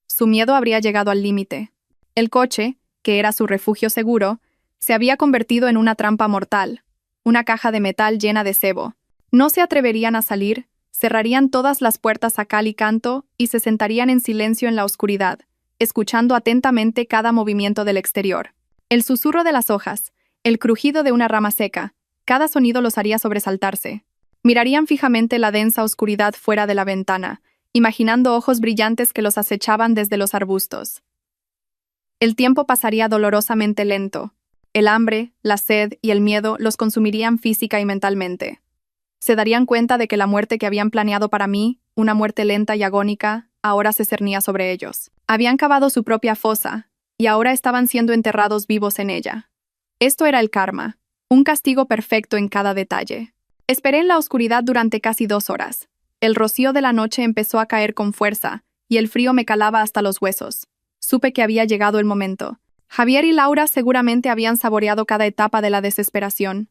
Su miedo habría llegado al límite. El coche, que era su refugio seguro, se había convertido en una trampa mortal, una caja de metal llena de sebo. No se atreverían a salir, cerrarían todas las puertas a cal y canto y se sentarían en silencio en la oscuridad, escuchando atentamente cada movimiento del exterior. El susurro de las hojas, el crujido de una rama seca, cada sonido los haría sobresaltarse. Mirarían fijamente la densa oscuridad fuera de la ventana, imaginando ojos brillantes que los acechaban desde los arbustos. El tiempo pasaría dolorosamente lento. El hambre, la sed y el miedo los consumirían física y mentalmente. Se darían cuenta de que la muerte que habían planeado para mí, una muerte lenta y agónica, ahora se cernía sobre ellos. Habían cavado su propia fosa, y ahora estaban siendo enterrados vivos en ella. Esto era el karma, un castigo perfecto en cada detalle. Esperé en la oscuridad durante casi 2 horas. El rocío de la noche empezó a caer con fuerza, y el frío me calaba hasta los huesos. Supe que había llegado el momento. Javier y Laura seguramente habían saboreado cada etapa de la desesperación.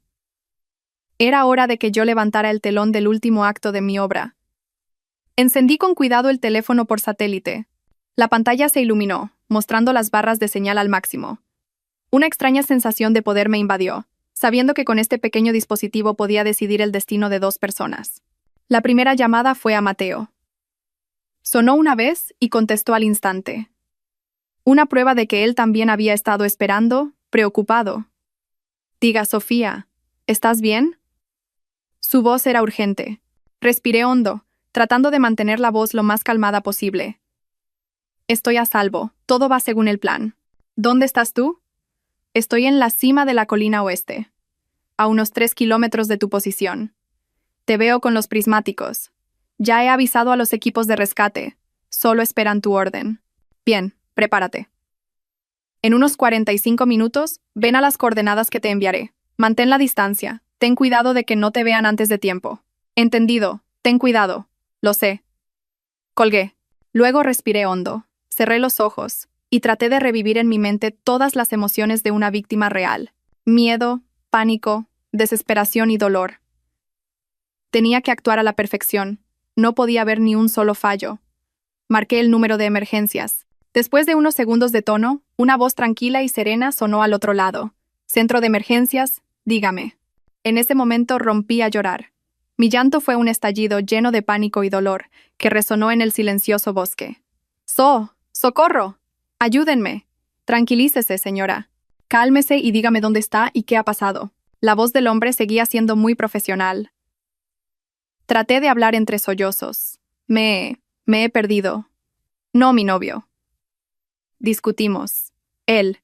Era hora de que yo levantara el telón del último acto de mi obra. Encendí con cuidado el teléfono por satélite. La pantalla se iluminó, mostrando las barras de señal al máximo. Una extraña sensación de poder me invadió, sabiendo que con este pequeño dispositivo podía decidir el destino de 2 personas. La primera llamada fue a Mateo. Sonó una vez y contestó al instante. Una prueba de que él también había estado esperando, preocupado. Diga, Sofía, ¿estás bien? Su voz era urgente. Respiré hondo, tratando de mantener la voz lo más calmada posible. Estoy a salvo, todo va según el plan. ¿Dónde estás tú? Estoy en la cima de la colina oeste, a unos 3 kilómetros de tu posición. Te veo con los prismáticos. Ya he avisado a los equipos de rescate, solo esperan tu orden. Bien, prepárate. En unos 45 minutos, ven a las coordenadas que te enviaré. Mantén la distancia, ten cuidado de que no te vean antes de tiempo. Entendido, ten cuidado. Lo sé. Colgué. Luego respiré hondo, cerré los ojos, y traté de revivir en mi mente todas las emociones de una víctima real. Miedo, pánico, desesperación y dolor. Tenía que actuar a la perfección. No podía haber ni un solo fallo. Marqué el número de emergencias. Después de unos segundos de tono, una voz tranquila y serena sonó al otro lado. Centro de emergencias, dígame. En ese momento rompí a llorar. Mi llanto fue un estallido lleno de pánico y dolor, que resonó en el silencioso bosque. ¡Socorro! ¡Ayúdenme! Tranquilícese, señora. Cálmese y dígame dónde está y qué ha pasado. La voz del hombre seguía siendo muy profesional. Traté de hablar entre sollozos. Me he perdido. No, mi novio. Discutimos. Él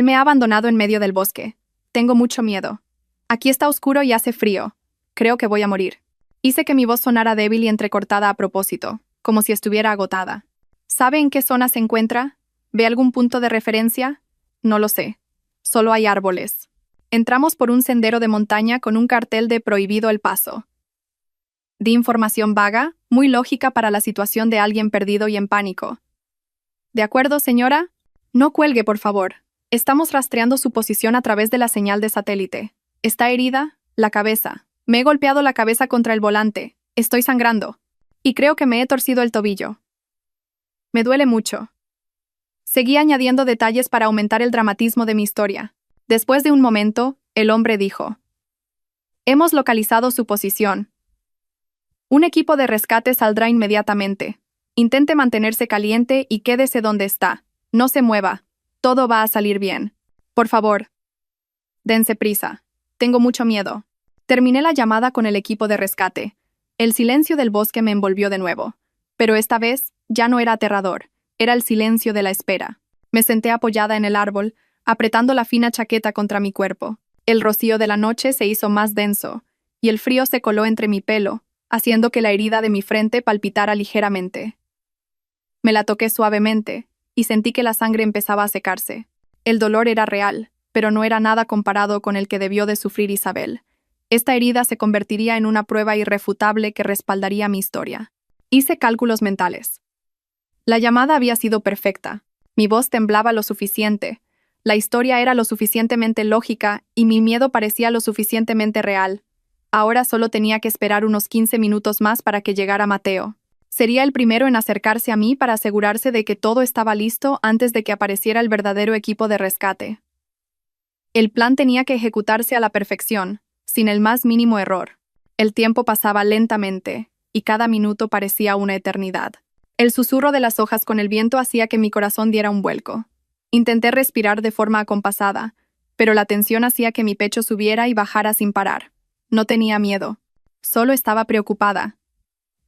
me ha abandonado en medio del bosque. Tengo mucho miedo. Aquí está oscuro y hace frío. Creo que voy a morir. Hice que mi voz sonara débil y entrecortada a propósito, como si estuviera agotada. ¿Sabe en qué zona se encuentra? ¿Ve algún punto de referencia? No lo sé. Solo hay árboles. Entramos por un sendero de montaña con un cartel de prohibido el paso. Di información vaga, muy lógica para la situación de alguien perdido y en pánico. ¿De acuerdo, señora? No cuelgue, por favor. Estamos rastreando su posición a través de la señal de satélite. ¿Está herida? La cabeza. Me he golpeado la cabeza contra el volante. Estoy sangrando. Y creo que me he torcido el tobillo. Me duele mucho. Seguí añadiendo detalles para aumentar el dramatismo de mi historia. Después de un momento, el hombre dijo: Hemos localizado su posición. Un equipo de rescate saldrá inmediatamente. Intente mantenerse caliente y quédese donde está. No se mueva. Todo va a salir bien. Por favor. Dense prisa. Tengo mucho miedo. Terminé la llamada con el equipo de rescate. El silencio del bosque me envolvió de nuevo. Pero esta vez ya no era aterrador, era el silencio de la espera. Me senté apoyada en el árbol, apretando la fina chaqueta contra mi cuerpo. El rocío de la noche se hizo más denso, y el frío se coló entre mi pelo, haciendo que la herida de mi frente palpitara ligeramente. Me la toqué suavemente, y sentí que la sangre empezaba a secarse. El dolor era real, pero no era nada comparado con el que debió de sufrir Isabel. Esta herida se convertiría en una prueba irrefutable que respaldaría mi historia. Hice cálculos mentales. La llamada había sido perfecta. Mi voz temblaba lo suficiente. La historia era lo suficientemente lógica y mi miedo parecía lo suficientemente real. Ahora solo tenía que esperar unos 15 minutos más para que llegara Mateo. Sería el primero en acercarse a mí para asegurarse de que todo estaba listo antes de que apareciera el verdadero equipo de rescate. El plan tenía que ejecutarse a la perfección, sin el más mínimo error. El tiempo pasaba lentamente, y cada minuto parecía una eternidad. El susurro de las hojas con el viento hacía que mi corazón diera un vuelco. Intenté respirar de forma acompasada, pero la tensión hacía que mi pecho subiera y bajara sin parar. No tenía miedo. Solo estaba preocupada.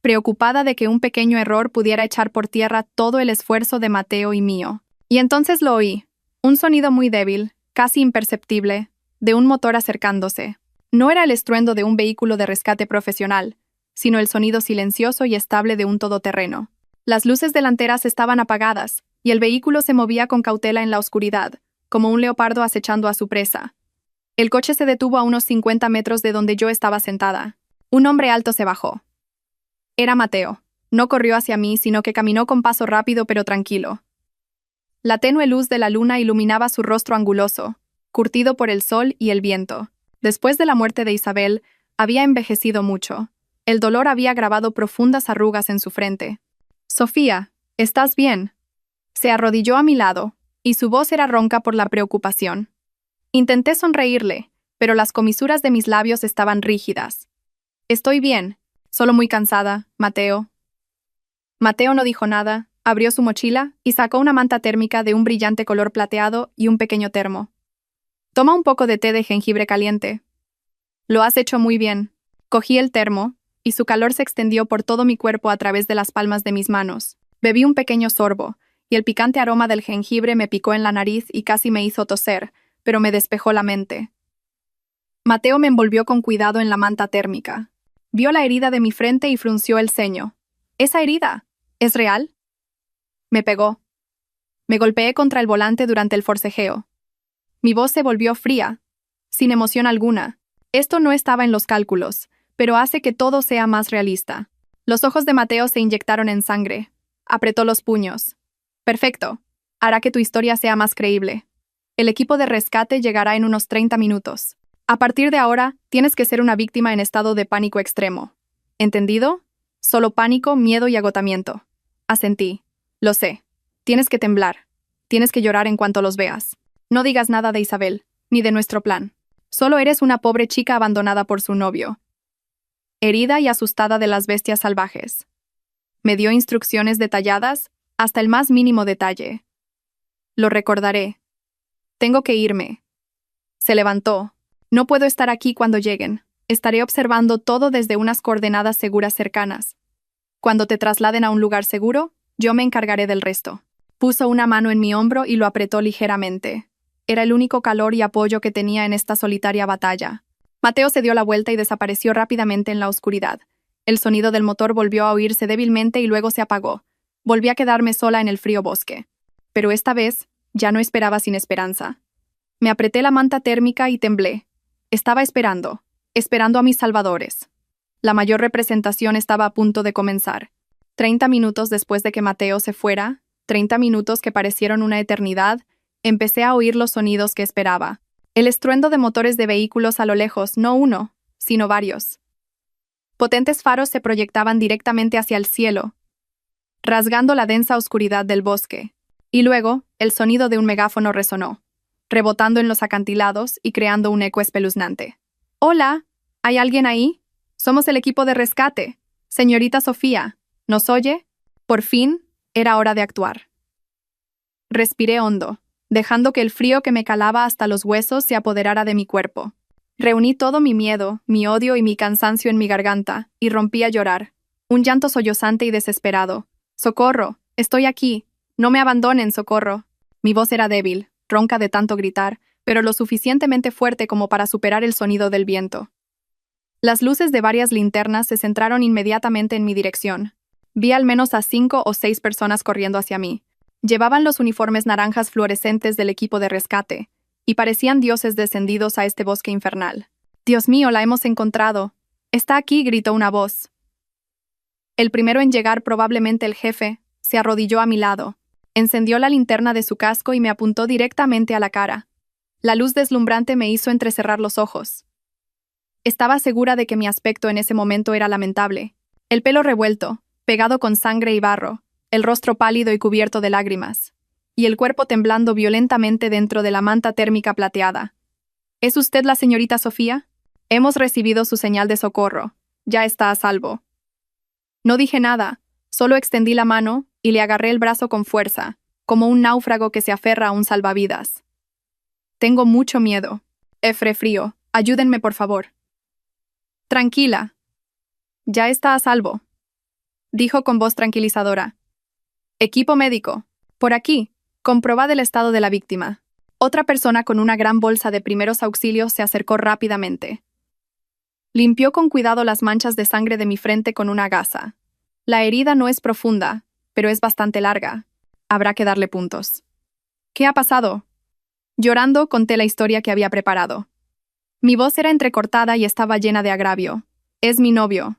Preocupada de que un pequeño error pudiera echar por tierra todo el esfuerzo de Mateo y mío. Y entonces lo oí. Un sonido muy débil, casi imperceptible, de un motor acercándose. No era el estruendo de un vehículo de rescate profesional, sino el sonido silencioso y estable de un todoterreno. Las luces delanteras estaban apagadas, y el vehículo se movía con cautela en la oscuridad, como un leopardo acechando a su presa. El coche se detuvo a unos 50 metros de donde yo estaba sentada. Un hombre alto se bajó. Era Mateo. No corrió hacia mí, sino que caminó con paso rápido pero tranquilo. La tenue luz de la luna iluminaba su rostro anguloso, curtido por el sol y el viento. Después de la muerte de Isabel, había envejecido mucho. El dolor había grabado profundas arrugas en su frente. «Sofía, ¿estás bien?» Se arrodilló a mi lado, y su voz era ronca por la preocupación. Intenté sonreírle, pero las comisuras de mis labios estaban rígidas. «Estoy bien, solo muy cansada, Mateo». Mateo no dijo nada, abrió su mochila y sacó una manta térmica de un brillante color plateado y un pequeño termo. «Toma un poco de té de jengibre caliente». «Lo has hecho muy bien». Cogí el termo, y su calor se extendió por todo mi cuerpo a través de las palmas de mis manos. Bebí un pequeño sorbo, y el picante aroma del jengibre me picó en la nariz y casi me hizo toser, pero me despejó la mente. Mateo me envolvió con cuidado en la manta térmica. Vio la herida de mi frente y frunció el ceño. «¿Esa herida? ¿Es real?» Me pegó. Me golpeé contra el volante durante el forcejeo. Mi voz se volvió fría, sin emoción alguna. Esto no estaba en los cálculos, pero hace que todo sea más realista. Los ojos de Mateo se inyectaron en sangre. Apretó los puños. «Perfecto. Hará que tu historia sea más creíble. El equipo de rescate llegará en unos 30 minutos. A partir de ahora, tienes que ser una víctima en estado de pánico extremo. ¿Entendido? Solo pánico, miedo y agotamiento». Asentí. «Lo sé. Tienes que temblar. Tienes que llorar en cuanto los veas. No digas nada de Isabel, ni de nuestro plan. Solo eres una pobre chica abandonada por su novio, herida y asustada de las bestias salvajes». Me dio instrucciones detalladas, hasta el más mínimo detalle. «Lo recordaré. Tengo que irme». Se levantó. «No puedo estar aquí cuando lleguen. Estaré observando todo desde unas coordenadas seguras cercanas. Cuando te trasladen a un lugar seguro, yo me encargaré del resto». Puso una mano en mi hombro y lo apretó ligeramente. Era el único calor y apoyo que tenía en esta solitaria batalla. Mateo se dio la vuelta y desapareció rápidamente en la oscuridad. El sonido del motor volvió a oírse débilmente y luego se apagó. Volví a quedarme sola en el frío bosque. Pero esta vez, ya no esperaba sin esperanza. Me apreté la manta térmica y temblé. Estaba esperando a mis salvadores. La mayor representación estaba a punto de comenzar. 30 minutos después de que Mateo se fuera, 30 minutos que parecieron una eternidad, empecé a oír los sonidos que esperaba. El estruendo de motores de vehículos a lo lejos, no uno, sino varios. Potentes faros se proyectaban directamente hacia el cielo, rasgando la densa oscuridad del bosque. Y luego, el sonido de un megáfono resonó, rebotando en los acantilados y creando un eco espeluznante. «Hola, ¿hay alguien ahí? Somos el equipo de rescate. Señorita Sofía, ¿nos oye?» Por fin, era hora de actuar. Respiré hondo, dejando que el frío que me calaba hasta los huesos se apoderara de mi cuerpo. Reuní todo mi miedo, mi odio y mi cansancio en mi garganta, y rompí a llorar. Un llanto sollozante y desesperado. ¡Socorro! ¡Estoy aquí! ¡No me abandonen, socorro! Mi voz era débil, ronca de tanto gritar, pero lo suficientemente fuerte como para superar el sonido del viento. Las luces de varias linternas se centraron inmediatamente en mi dirección. Vi al menos a 5 o 6 personas corriendo hacia mí. Llevaban los uniformes naranjas fluorescentes del equipo de rescate, y parecían dioses descendidos a este bosque infernal. «Dios mío, la hemos encontrado. Está aquí», gritó una voz. El primero en llegar, probablemente el jefe, se arrodilló a mi lado. Encendió la linterna de su casco y me apuntó directamente a la cara. La luz deslumbrante me hizo entrecerrar los ojos. Estaba segura de que mi aspecto en ese momento era lamentable. El pelo revuelto, pegado con sangre y barro, el rostro pálido y cubierto de lágrimas, y el cuerpo temblando violentamente dentro de la manta térmica plateada. ¿Es usted la señorita Sofía? Hemos recibido su señal de socorro. Ya está a salvo. No dije nada, solo extendí la mano y le agarré el brazo con fuerza, como un náufrago que se aferra a un salvavidas. Tengo mucho miedo. Frío. Ayúdenme, por favor. Tranquila. Ya está a salvo, dijo con voz tranquilizadora. Equipo médico. Por aquí. Comprobad el estado de la víctima. Otra persona con una gran bolsa de primeros auxilios se acercó rápidamente. Limpió con cuidado las manchas de sangre de mi frente con una gasa. La herida no es profunda, pero es bastante larga. Habrá que darle puntos. ¿Qué ha pasado? Llorando, conté la historia que había preparado. Mi voz era entrecortada y estaba llena de agravio. Es mi novio.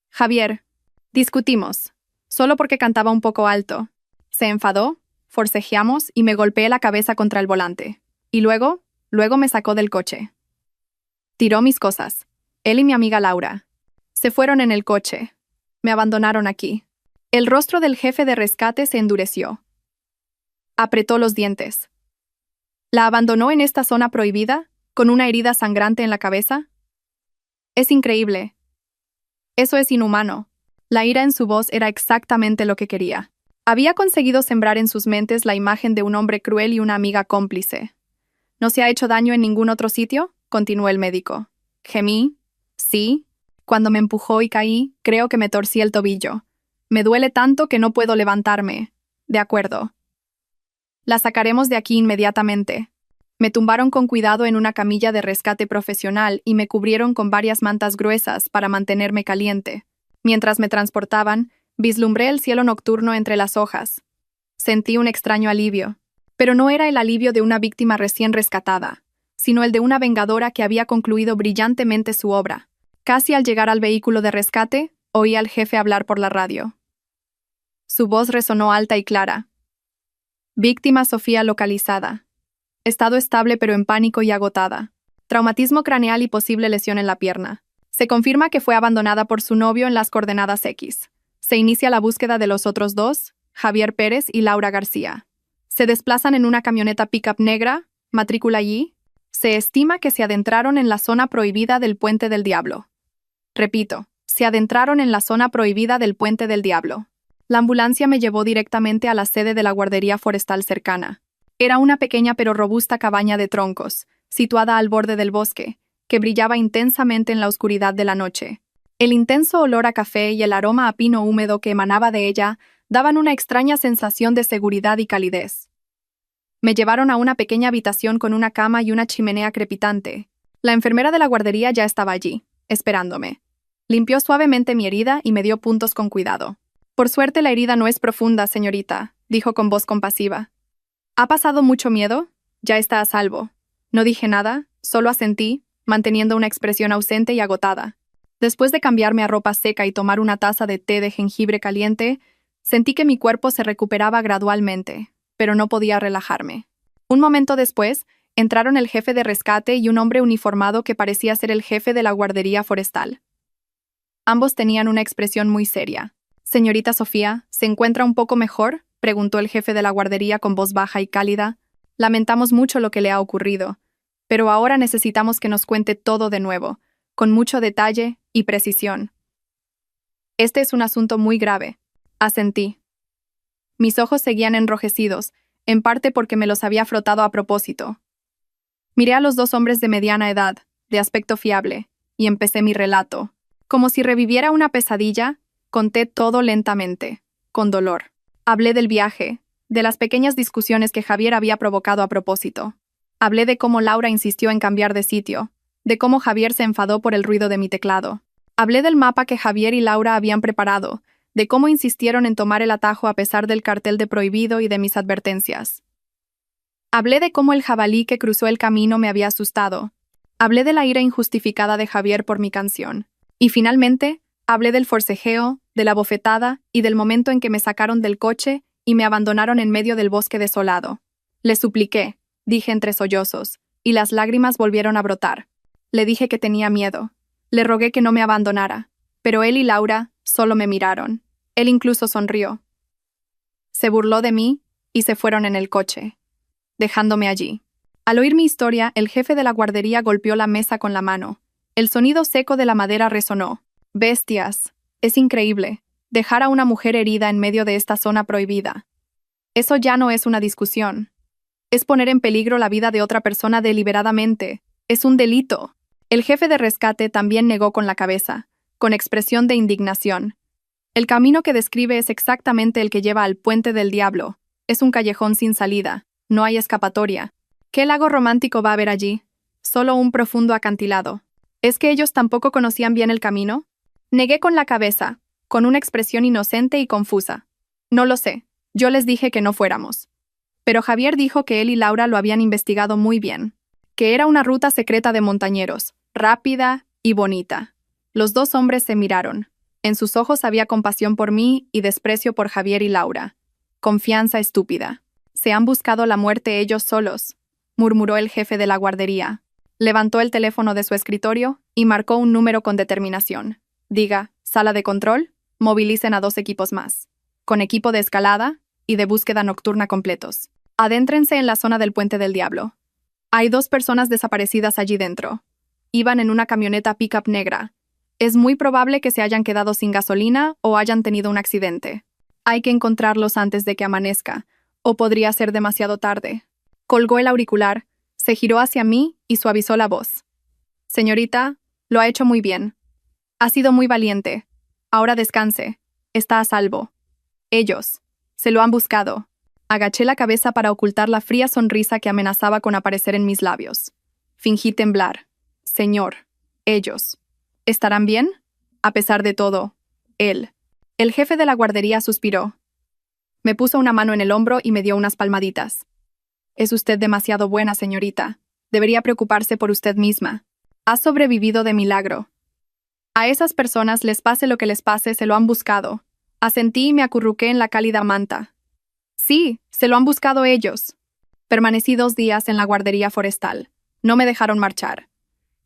Javier. Discutimos. Solo porque cantaba un poco alto. Se enfadó, forcejeamos y me golpeé la cabeza contra el volante. Y luego me sacó del coche. Tiró mis cosas. Él y mi amiga Laura. Se fueron en el coche. Me abandonaron aquí. El rostro del jefe de rescate se endureció. Apretó los dientes. ¿La abandonó en esta zona prohibida, con una herida sangrante en la cabeza? Es increíble. Eso es inhumano. La ira en su voz era exactamente lo que quería. Había conseguido sembrar en sus mentes la imagen de un hombre cruel y una amiga cómplice. ¿No se ha hecho daño en ningún otro sitio?, continuó el médico. Gemí. Sí. Cuando me empujó y caí, creo que me torcí el tobillo. Me duele tanto que no puedo levantarme. De acuerdo. La sacaremos de aquí inmediatamente. Me tumbaron con cuidado en una camilla de rescate profesional y me cubrieron con varias mantas gruesas para mantenerme caliente. Mientras me transportaban, vislumbré el cielo nocturno entre las hojas. Sentí un extraño alivio, pero no era el alivio de una víctima recién rescatada, sino el de una vengadora que había concluido brillantemente su obra. Casi al llegar al vehículo de rescate, oí al jefe hablar por la radio. Su voz resonó alta y clara. Víctima Sofía localizada. Estado estable pero en pánico y agotada. Traumatismo craneal y posible lesión en la pierna. Se confirma que fue abandonada por su novio en las coordenadas X. Se inicia la búsqueda de los otros dos, Javier Pérez y Laura García. Se desplazan en una camioneta pickup negra, matrícula Y. Se estima que se adentraron en la zona prohibida del Puente del Diablo. Repito, se adentraron en la zona prohibida del Puente del Diablo. La ambulancia me llevó directamente a la sede de la guardería forestal cercana. Era una pequeña pero robusta cabaña de troncos, situada al borde del bosque, que brillaba intensamente en la oscuridad de la noche. El intenso olor a café y el aroma a pino húmedo que emanaba de ella daban una extraña sensación de seguridad y calidez. Me llevaron a una pequeña habitación con una cama y una chimenea crepitante. La enfermera de la guardería ya estaba allí, esperándome. Limpió suavemente mi herida y me dio puntos con cuidado. Por suerte la herida no es profunda, señorita, dijo con voz compasiva. ¿Ha pasado mucho miedo? Ya está a salvo. No dije nada, solo asentí, manteniendo una expresión ausente y agotada. Después de cambiarme a ropa seca y tomar una taza de té de jengibre caliente, sentí que mi cuerpo se recuperaba gradualmente, pero no podía relajarme. Un momento después, entraron el jefe de rescate y un hombre uniformado que parecía ser el jefe de la guardería forestal. Ambos tenían una expresión muy seria. «Señorita Sofía, ¿se encuentra un poco mejor?», preguntó el jefe de la guardería con voz baja y cálida. «Lamentamos mucho lo que le ha ocurrido, pero ahora necesitamos que nos cuente todo de nuevo, con mucho detalle y precisión». «Este es un asunto muy grave», asentí. Mis ojos seguían enrojecidos, en parte porque me los había frotado a propósito. Miré a los dos hombres de mediana edad, de aspecto fiable, y empecé mi relato. Como si reviviera una pesadilla, conté todo lentamente, con dolor. Hablé del viaje, de las pequeñas discusiones que Javier había provocado a propósito. Hablé de cómo Laura insistió en cambiar de sitio, de cómo Javier se enfadó por el ruido de mi teclado. Hablé del mapa que Javier y Laura habían preparado, de cómo insistieron en tomar el atajo a pesar del cartel de prohibido y de mis advertencias. Hablé de cómo el jabalí que cruzó el camino me había asustado. Hablé de la ira injustificada de Javier por mi canción. Y finalmente, hablé del forcejeo, de la bofetada y del momento en que me sacaron del coche y me abandonaron en medio del bosque desolado. Le supliqué, dije entre sollozos, y las lágrimas volvieron a brotar. Le dije que tenía miedo. Le rogué que no me abandonara, pero él y Laura solo me miraron. Él incluso sonrió. Se burló de mí y se fueron en el coche, dejándome allí. Al oír mi historia, el jefe de la guardería golpeó la mesa con la mano. El sonido seco de la madera resonó. Bestias, es increíble, dejar a una mujer herida en medio de esta zona prohibida. Eso ya no es una discusión. Es poner en peligro la vida de otra persona deliberadamente. Es un delito. El jefe de rescate también negó con la cabeza, con expresión de indignación. El camino que describe es exactamente el que lleva al Puente del Diablo. Es un callejón sin salida. No hay escapatoria. ¿Qué lago romántico va a haber allí? Solo un profundo acantilado. ¿Es que ellos tampoco conocían bien el camino? Negué con la cabeza, con una expresión inocente y confusa. No lo sé. Yo les dije que no fuéramos. Pero Javier dijo que él y Laura lo habían investigado muy bien. Que era una ruta secreta de montañeros, rápida y bonita. Los dos hombres se miraron. En sus ojos había compasión por mí y desprecio por Javier y Laura. Confianza estúpida. Se han buscado la muerte ellos solos, murmuró el jefe de la guardería. Levantó el teléfono de su escritorio y marcó un número con determinación. Diga, sala de control, movilicen a 2 equipos más, con equipo de escalada y de búsqueda nocturna completos. Adéntrense en la zona del Puente del Diablo. Hay 2 personas desaparecidas allí dentro. Iban en una camioneta pick-up negra. Es muy probable que se hayan quedado sin gasolina o hayan tenido un accidente. Hay que encontrarlos antes de que amanezca, o podría ser demasiado tarde. Colgó el auricular, se giró hacia mí y suavizó la voz. Señorita, lo ha hecho muy bien. Ha sido muy valiente. Ahora descanse. Está a salvo. Ellos. Se lo han buscado. Agaché la cabeza para ocultar la fría sonrisa que amenazaba con aparecer en mis labios. Fingí temblar. Señor. Ellos. ¿Estarán bien? A pesar de todo. Él. El jefe de la guardería suspiró. Me puso una mano en el hombro y me dio unas palmaditas. Es usted demasiado buena, señorita. Debería preocuparse por usted misma. Ha sobrevivido de milagro. A esas personas, les pase lo que les pase, se lo han buscado. Asentí y me acurruqué en la cálida manta. Sí, se lo han buscado ellos. Permanecí 2 días en la guardería forestal. No me dejaron marchar.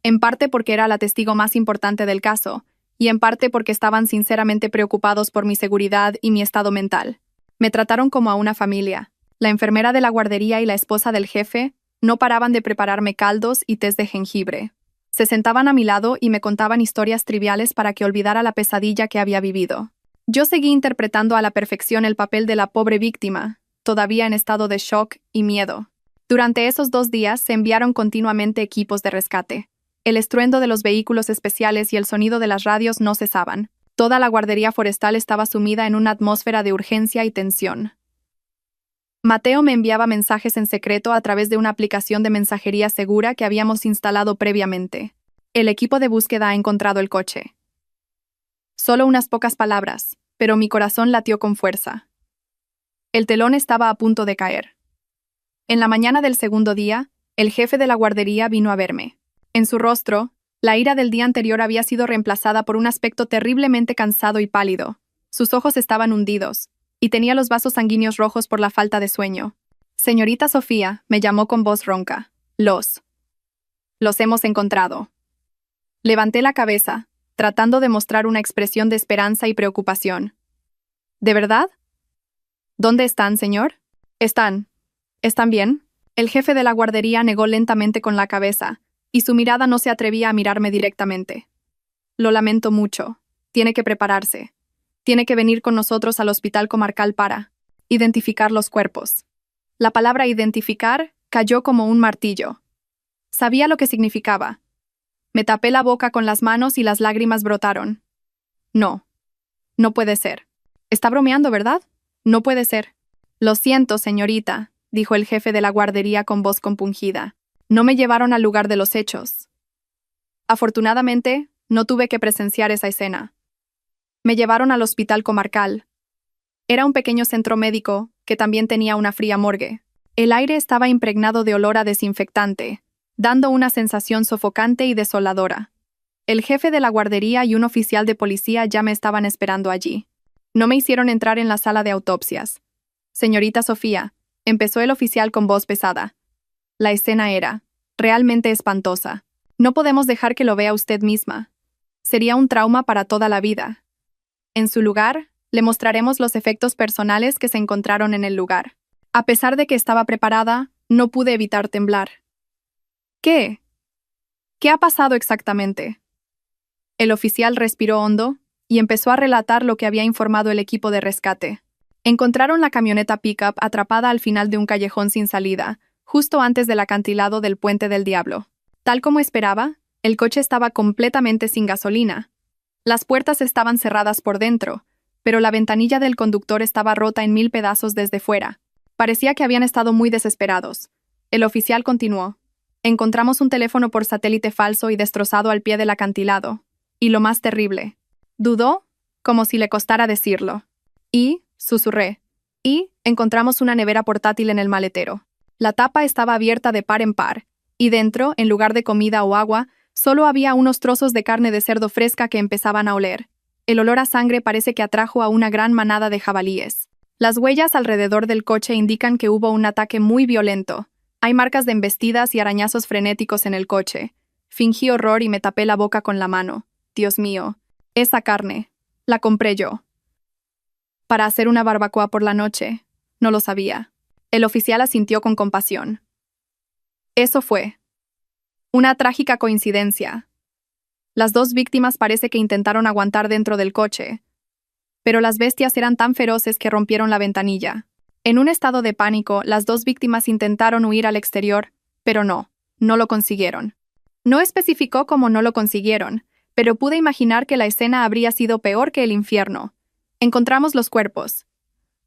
En parte porque era la testigo más importante del caso, y en parte porque estaban sinceramente preocupados por mi seguridad y mi estado mental. Me trataron como a una familia. La enfermera de la guardería y la esposa del jefe no paraban de prepararme caldos y tés de jengibre. Se sentaban a mi lado y me contaban historias triviales para que olvidara la pesadilla que había vivido. Yo seguí interpretando a la perfección el papel de la pobre víctima, todavía en estado de shock y miedo. Durante esos 2 días se enviaron continuamente equipos de rescate. El estruendo de los vehículos especiales y el sonido de las radios no cesaban. Toda la guardería forestal estaba sumida en una atmósfera de urgencia y tensión. Mateo me enviaba mensajes en secreto a través de una aplicación de mensajería segura que habíamos instalado previamente. El equipo de búsqueda ha encontrado el coche. Solo unas pocas palabras, pero mi corazón latió con fuerza. El telón estaba a punto de caer. En la mañana del segundo día, el jefe de la guardería vino a verme. En su rostro, la ira del día anterior había sido reemplazada por un aspecto terriblemente cansado y pálido. Sus ojos estaban hundidos, y tenía los vasos sanguíneos rojos por la falta de sueño. Señorita Sofía, me llamó con voz ronca. Los hemos encontrado. Levanté la cabeza, tratando de mostrar una expresión de esperanza y preocupación. ¿De verdad? ¿Dónde están, señor? ¿Están bien? El jefe de la guardería negó lentamente con la cabeza, y su mirada no se atrevía a mirarme directamente. Lo lamento mucho. Tiene que prepararse. Tiene que venir con nosotros al hospital comarcal para identificar los cuerpos. La palabra identificar cayó como un martillo. Sabía lo que significaba. Me tapé la boca con las manos y las lágrimas brotaron. No. No puede ser. Está bromeando, ¿verdad? No puede ser. Lo siento, señorita, dijo el jefe de la guardería con voz compungida. No me llevaron al lugar de los hechos. Afortunadamente, no tuve que presenciar esa escena. Me llevaron al hospital comarcal. Era un pequeño centro médico que también tenía una fría morgue. El aire estaba impregnado de olor a desinfectante, dando una sensación sofocante y desoladora. El jefe de la guardería y un oficial de policía ya me estaban esperando allí. No me hicieron entrar en la sala de autopsias. Señorita Sofía, empezó el oficial con voz pesada. La escena era realmente espantosa. No podemos dejar que lo vea usted misma. Sería un trauma para toda la vida. En su lugar, le mostraremos los efectos personales que se encontraron en el lugar. A pesar de que estaba preparada, no pude evitar temblar. ¿Qué? ¿Qué ha pasado exactamente? El oficial respiró hondo y empezó a relatar lo que había informado el equipo de rescate. Encontraron la camioneta pickup atrapada al final de un callejón sin salida, justo antes del acantilado del Puente del Diablo. Tal como esperaba, el coche estaba completamente sin gasolina. Las puertas estaban cerradas por dentro, pero la ventanilla del conductor estaba rota en 1000 pedazos desde fuera. Parecía que habían estado muy desesperados. El oficial continuó. Encontramos un teléfono por satélite falso y destrozado al pie del acantilado. Y lo más terrible. Dudó, como si le costara decirlo. Susurré. Y encontramos una nevera portátil en el maletero. La tapa estaba abierta de par en par, y dentro, en lugar de comida o agua, solo había unos trozos de carne de cerdo fresca que empezaban a oler. El olor a sangre parece que atrajo a una gran manada de jabalíes. Las huellas alrededor del coche indican que hubo un ataque muy violento. Hay marcas de embestidas y arañazos frenéticos en el coche. Fingí horror y me tapé la boca con la mano. Dios mío, esa carne. La compré yo. Para hacer una barbacoa por la noche. No lo sabía. El oficial asintió con compasión. Eso fue. Una trágica coincidencia. Las dos víctimas parece que intentaron aguantar dentro del coche, pero las bestias eran tan feroces que rompieron la ventanilla. En un estado de pánico, las dos víctimas intentaron huir al exterior, pero no lo consiguieron. No especificó cómo no lo consiguieron, pero pude imaginar que la escena habría sido peor que el infierno. Encontramos los cuerpos.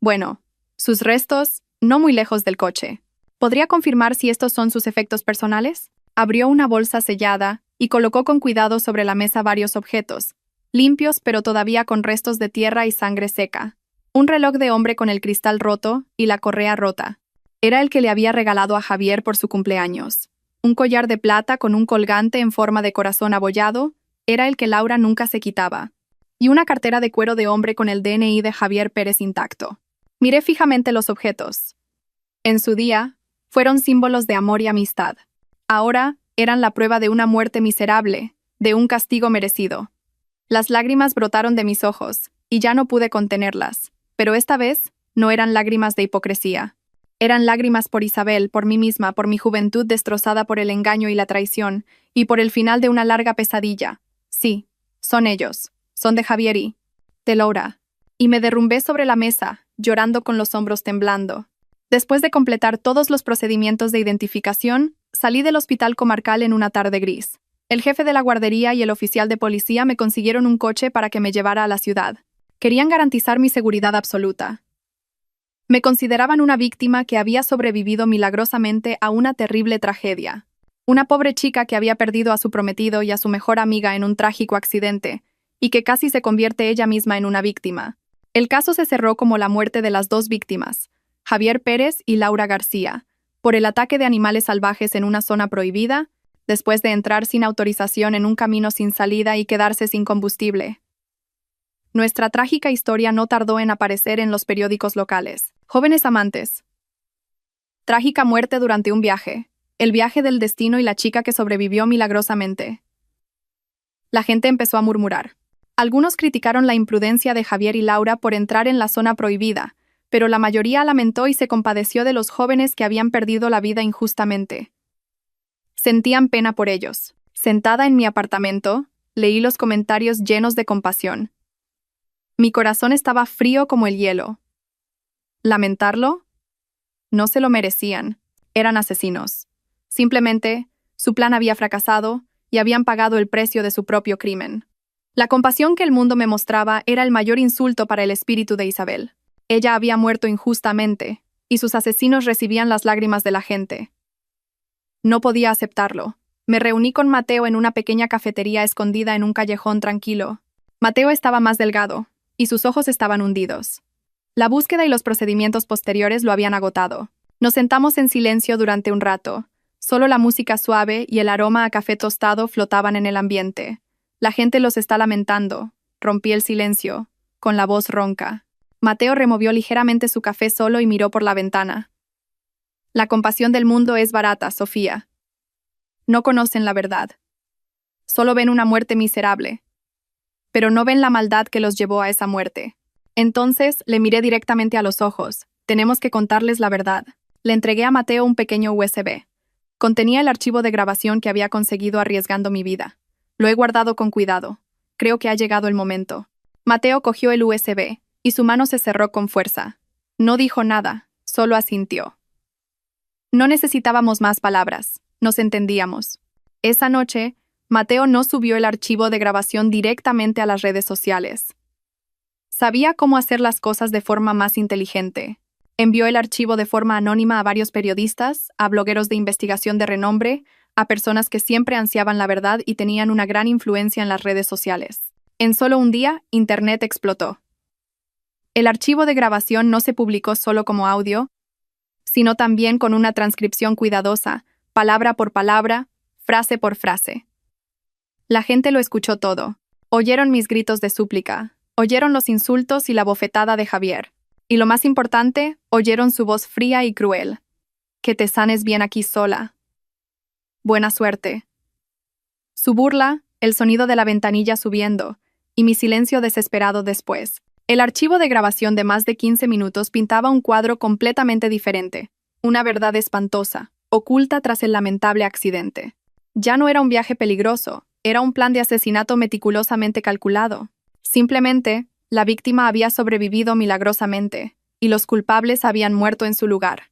Bueno, sus restos, no muy lejos del coche. ¿Podría confirmar si estos son sus efectos personales? Abrió una bolsa sellada y colocó con cuidado sobre la mesa varios objetos, limpios pero todavía con restos de tierra y sangre seca. Un reloj de hombre con el cristal roto y la correa rota. Era el que le había regalado a Javier por su cumpleaños. Un collar de plata con un colgante en forma de corazón abollado era el que Laura nunca se quitaba. Y una cartera de cuero de hombre con el DNI de Javier Pérez intacto. Miré fijamente los objetos. En su día, fueron símbolos de amor y amistad. Ahora, eran la prueba de una muerte miserable, de un castigo merecido. Las lágrimas brotaron de mis ojos, y ya no pude contenerlas, pero esta vez no eran lágrimas de hipocresía. Eran lágrimas por Isabel, por mí misma, por mi juventud destrozada por el engaño y la traición, y por el final de una larga pesadilla. Sí, son ellos, son de Javier y de Laura. Y me derrumbé sobre la mesa, llorando con los hombros temblando. Después de completar todos los procedimientos de identificación, salí del hospital comarcal en una tarde gris. El jefe de la guardería y el oficial de policía me consiguieron un coche para que me llevara a la ciudad. Querían garantizar mi seguridad absoluta. Me consideraban una víctima que había sobrevivido milagrosamente a una terrible tragedia. Una pobre chica que había perdido a su prometido y a su mejor amiga en un trágico accidente, y que casi se convierte ella misma en una víctima. El caso se cerró como la muerte de las dos víctimas, Javier Pérez y Laura García, por el ataque de animales salvajes en una zona prohibida, después de entrar sin autorización en un camino sin salida y quedarse sin combustible. Nuestra trágica historia no tardó en aparecer en los periódicos locales. Jóvenes amantes. Trágica muerte durante un viaje. El viaje del destino y la chica que sobrevivió milagrosamente. La gente empezó a murmurar. Algunos criticaron la imprudencia de Javier y Laura por entrar en la zona prohibida, pero la mayoría lamentó y se compadeció de los jóvenes que habían perdido la vida injustamente. Sentían pena por ellos. Sentada en mi apartamento, leí los comentarios llenos de compasión. Mi corazón estaba frío como el hielo. ¿Lamentarlo? No se lo merecían. Eran asesinos. Simplemente, su plan había fracasado y habían pagado el precio de su propio crimen. La compasión que el mundo me mostraba era el mayor insulto para el espíritu de Isabel. Ella había muerto injustamente, y sus asesinos recibían las lágrimas de la gente. No podía aceptarlo. Me reuní con Mateo en una pequeña cafetería escondida en un callejón tranquilo. Mateo estaba más delgado, y sus ojos estaban hundidos. La búsqueda y los procedimientos posteriores lo habían agotado. Nos sentamos en silencio durante un rato. Solo la música suave y el aroma a café tostado flotaban en el ambiente. La gente los está lamentando. Rompí el silencio, con la voz ronca. Mateo removió ligeramente su café solo y miró por la ventana. La compasión del mundo es barata, Sofía. No conocen la verdad. Solo ven una muerte miserable. Pero no ven la maldad que los llevó a esa muerte. Entonces le miré directamente a los ojos. Tenemos que contarles la verdad. Le entregué a Mateo un pequeño USB. Contenía el archivo de grabación que había conseguido arriesgando mi vida. Lo he guardado con cuidado. Creo que ha llegado el momento. Mateo cogió el USB, y su mano se cerró con fuerza. No dijo nada, solo asintió. No necesitábamos más palabras, nos entendíamos. Esa noche, Mateo no subió el archivo de grabación directamente a las redes sociales. Sabía cómo hacer las cosas de forma más inteligente. Envió el archivo de forma anónima a varios periodistas, a blogueros de investigación de renombre, a personas que siempre ansiaban la verdad y tenían una gran influencia en las redes sociales. En solo un día, Internet explotó. El archivo de grabación no se publicó solo como audio, sino también con una transcripción cuidadosa, palabra por palabra, frase por frase. La gente lo escuchó todo. Oyeron mis gritos de súplica, oyeron los insultos y la bofetada de Javier. Y lo más importante, oyeron su voz fría y cruel. Que te sanes bien aquí sola. Buena suerte. Su burla, el sonido de la ventanilla subiendo, y mi silencio desesperado después. El archivo de grabación de más de 15 minutos pintaba un cuadro completamente diferente. Una verdad espantosa, oculta tras el lamentable accidente. Ya no era un viaje peligroso, era un plan de asesinato meticulosamente calculado. Simplemente, la víctima había sobrevivido milagrosamente, y los culpables habían muerto en su lugar.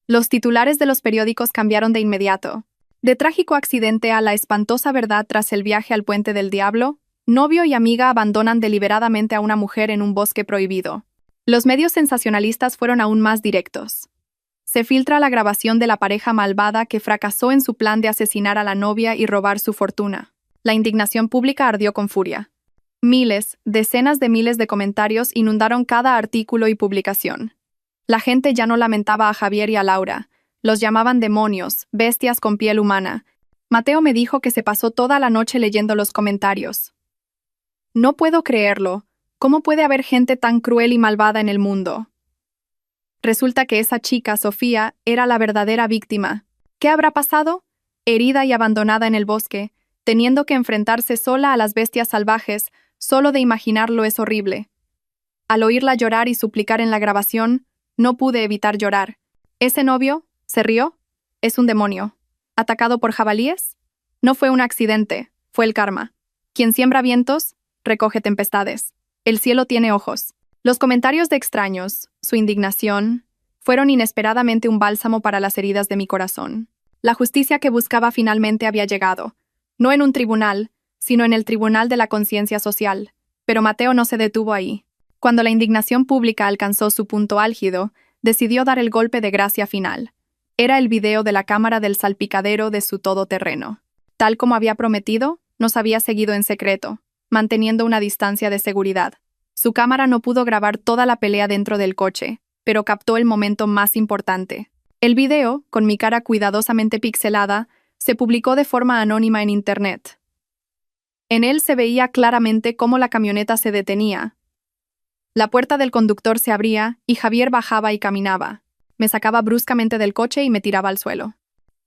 Los titulares de los periódicos cambiaron de inmediato. De trágico accidente a la espantosa verdad tras el viaje al Puente del Diablo, novio y amiga abandonan deliberadamente a una mujer en un bosque prohibido. Los medios sensacionalistas fueron aún más directos. Se filtra la grabación de la pareja malvada que fracasó en su plan de asesinar a la novia y robar su fortuna. La indignación pública ardió con furia. Miles, decenas de miles de comentarios inundaron cada artículo y publicación. La gente ya no lamentaba a Javier y a Laura. Los llamaban demonios, bestias con piel humana. Mateo me dijo que se pasó toda la noche leyendo los comentarios. No puedo creerlo. ¿Cómo puede haber gente tan cruel y malvada en el mundo? Resulta que esa chica, Sofía, era la verdadera víctima. ¿Qué habrá pasado? Herida y abandonada en el bosque, teniendo que enfrentarse sola a las bestias salvajes, solo de imaginarlo es horrible. Al oírla llorar y suplicar en la grabación, no pude evitar llorar. ¿Ese novio? ¿Se rió? Es un demonio. ¿Atacado por jabalíes? No fue un accidente, fue el karma. Quien siembra vientos, recoge tempestades. El cielo tiene ojos. Los comentarios de extraños, su indignación, fueron inesperadamente un bálsamo para las heridas de mi corazón. La justicia que buscaba finalmente había llegado, no en un tribunal, sino en el tribunal de la conciencia social. Pero Mateo no se detuvo ahí. Cuando la indignación pública alcanzó su punto álgido, decidió dar el golpe de gracia final. Era el video de la cámara del salpicadero de su todoterreno. Tal como había prometido, nos había seguido en secreto, manteniendo una distancia de seguridad. Su cámara no pudo grabar toda la pelea dentro del coche, pero captó el momento más importante. El video, con mi cara cuidadosamente pixelada, se publicó de forma anónima en Internet. En él se veía claramente cómo la camioneta se detenía. La puerta del conductor se abría y Javier bajaba y caminaba. Me sacaba bruscamente del coche y me tiraba al suelo.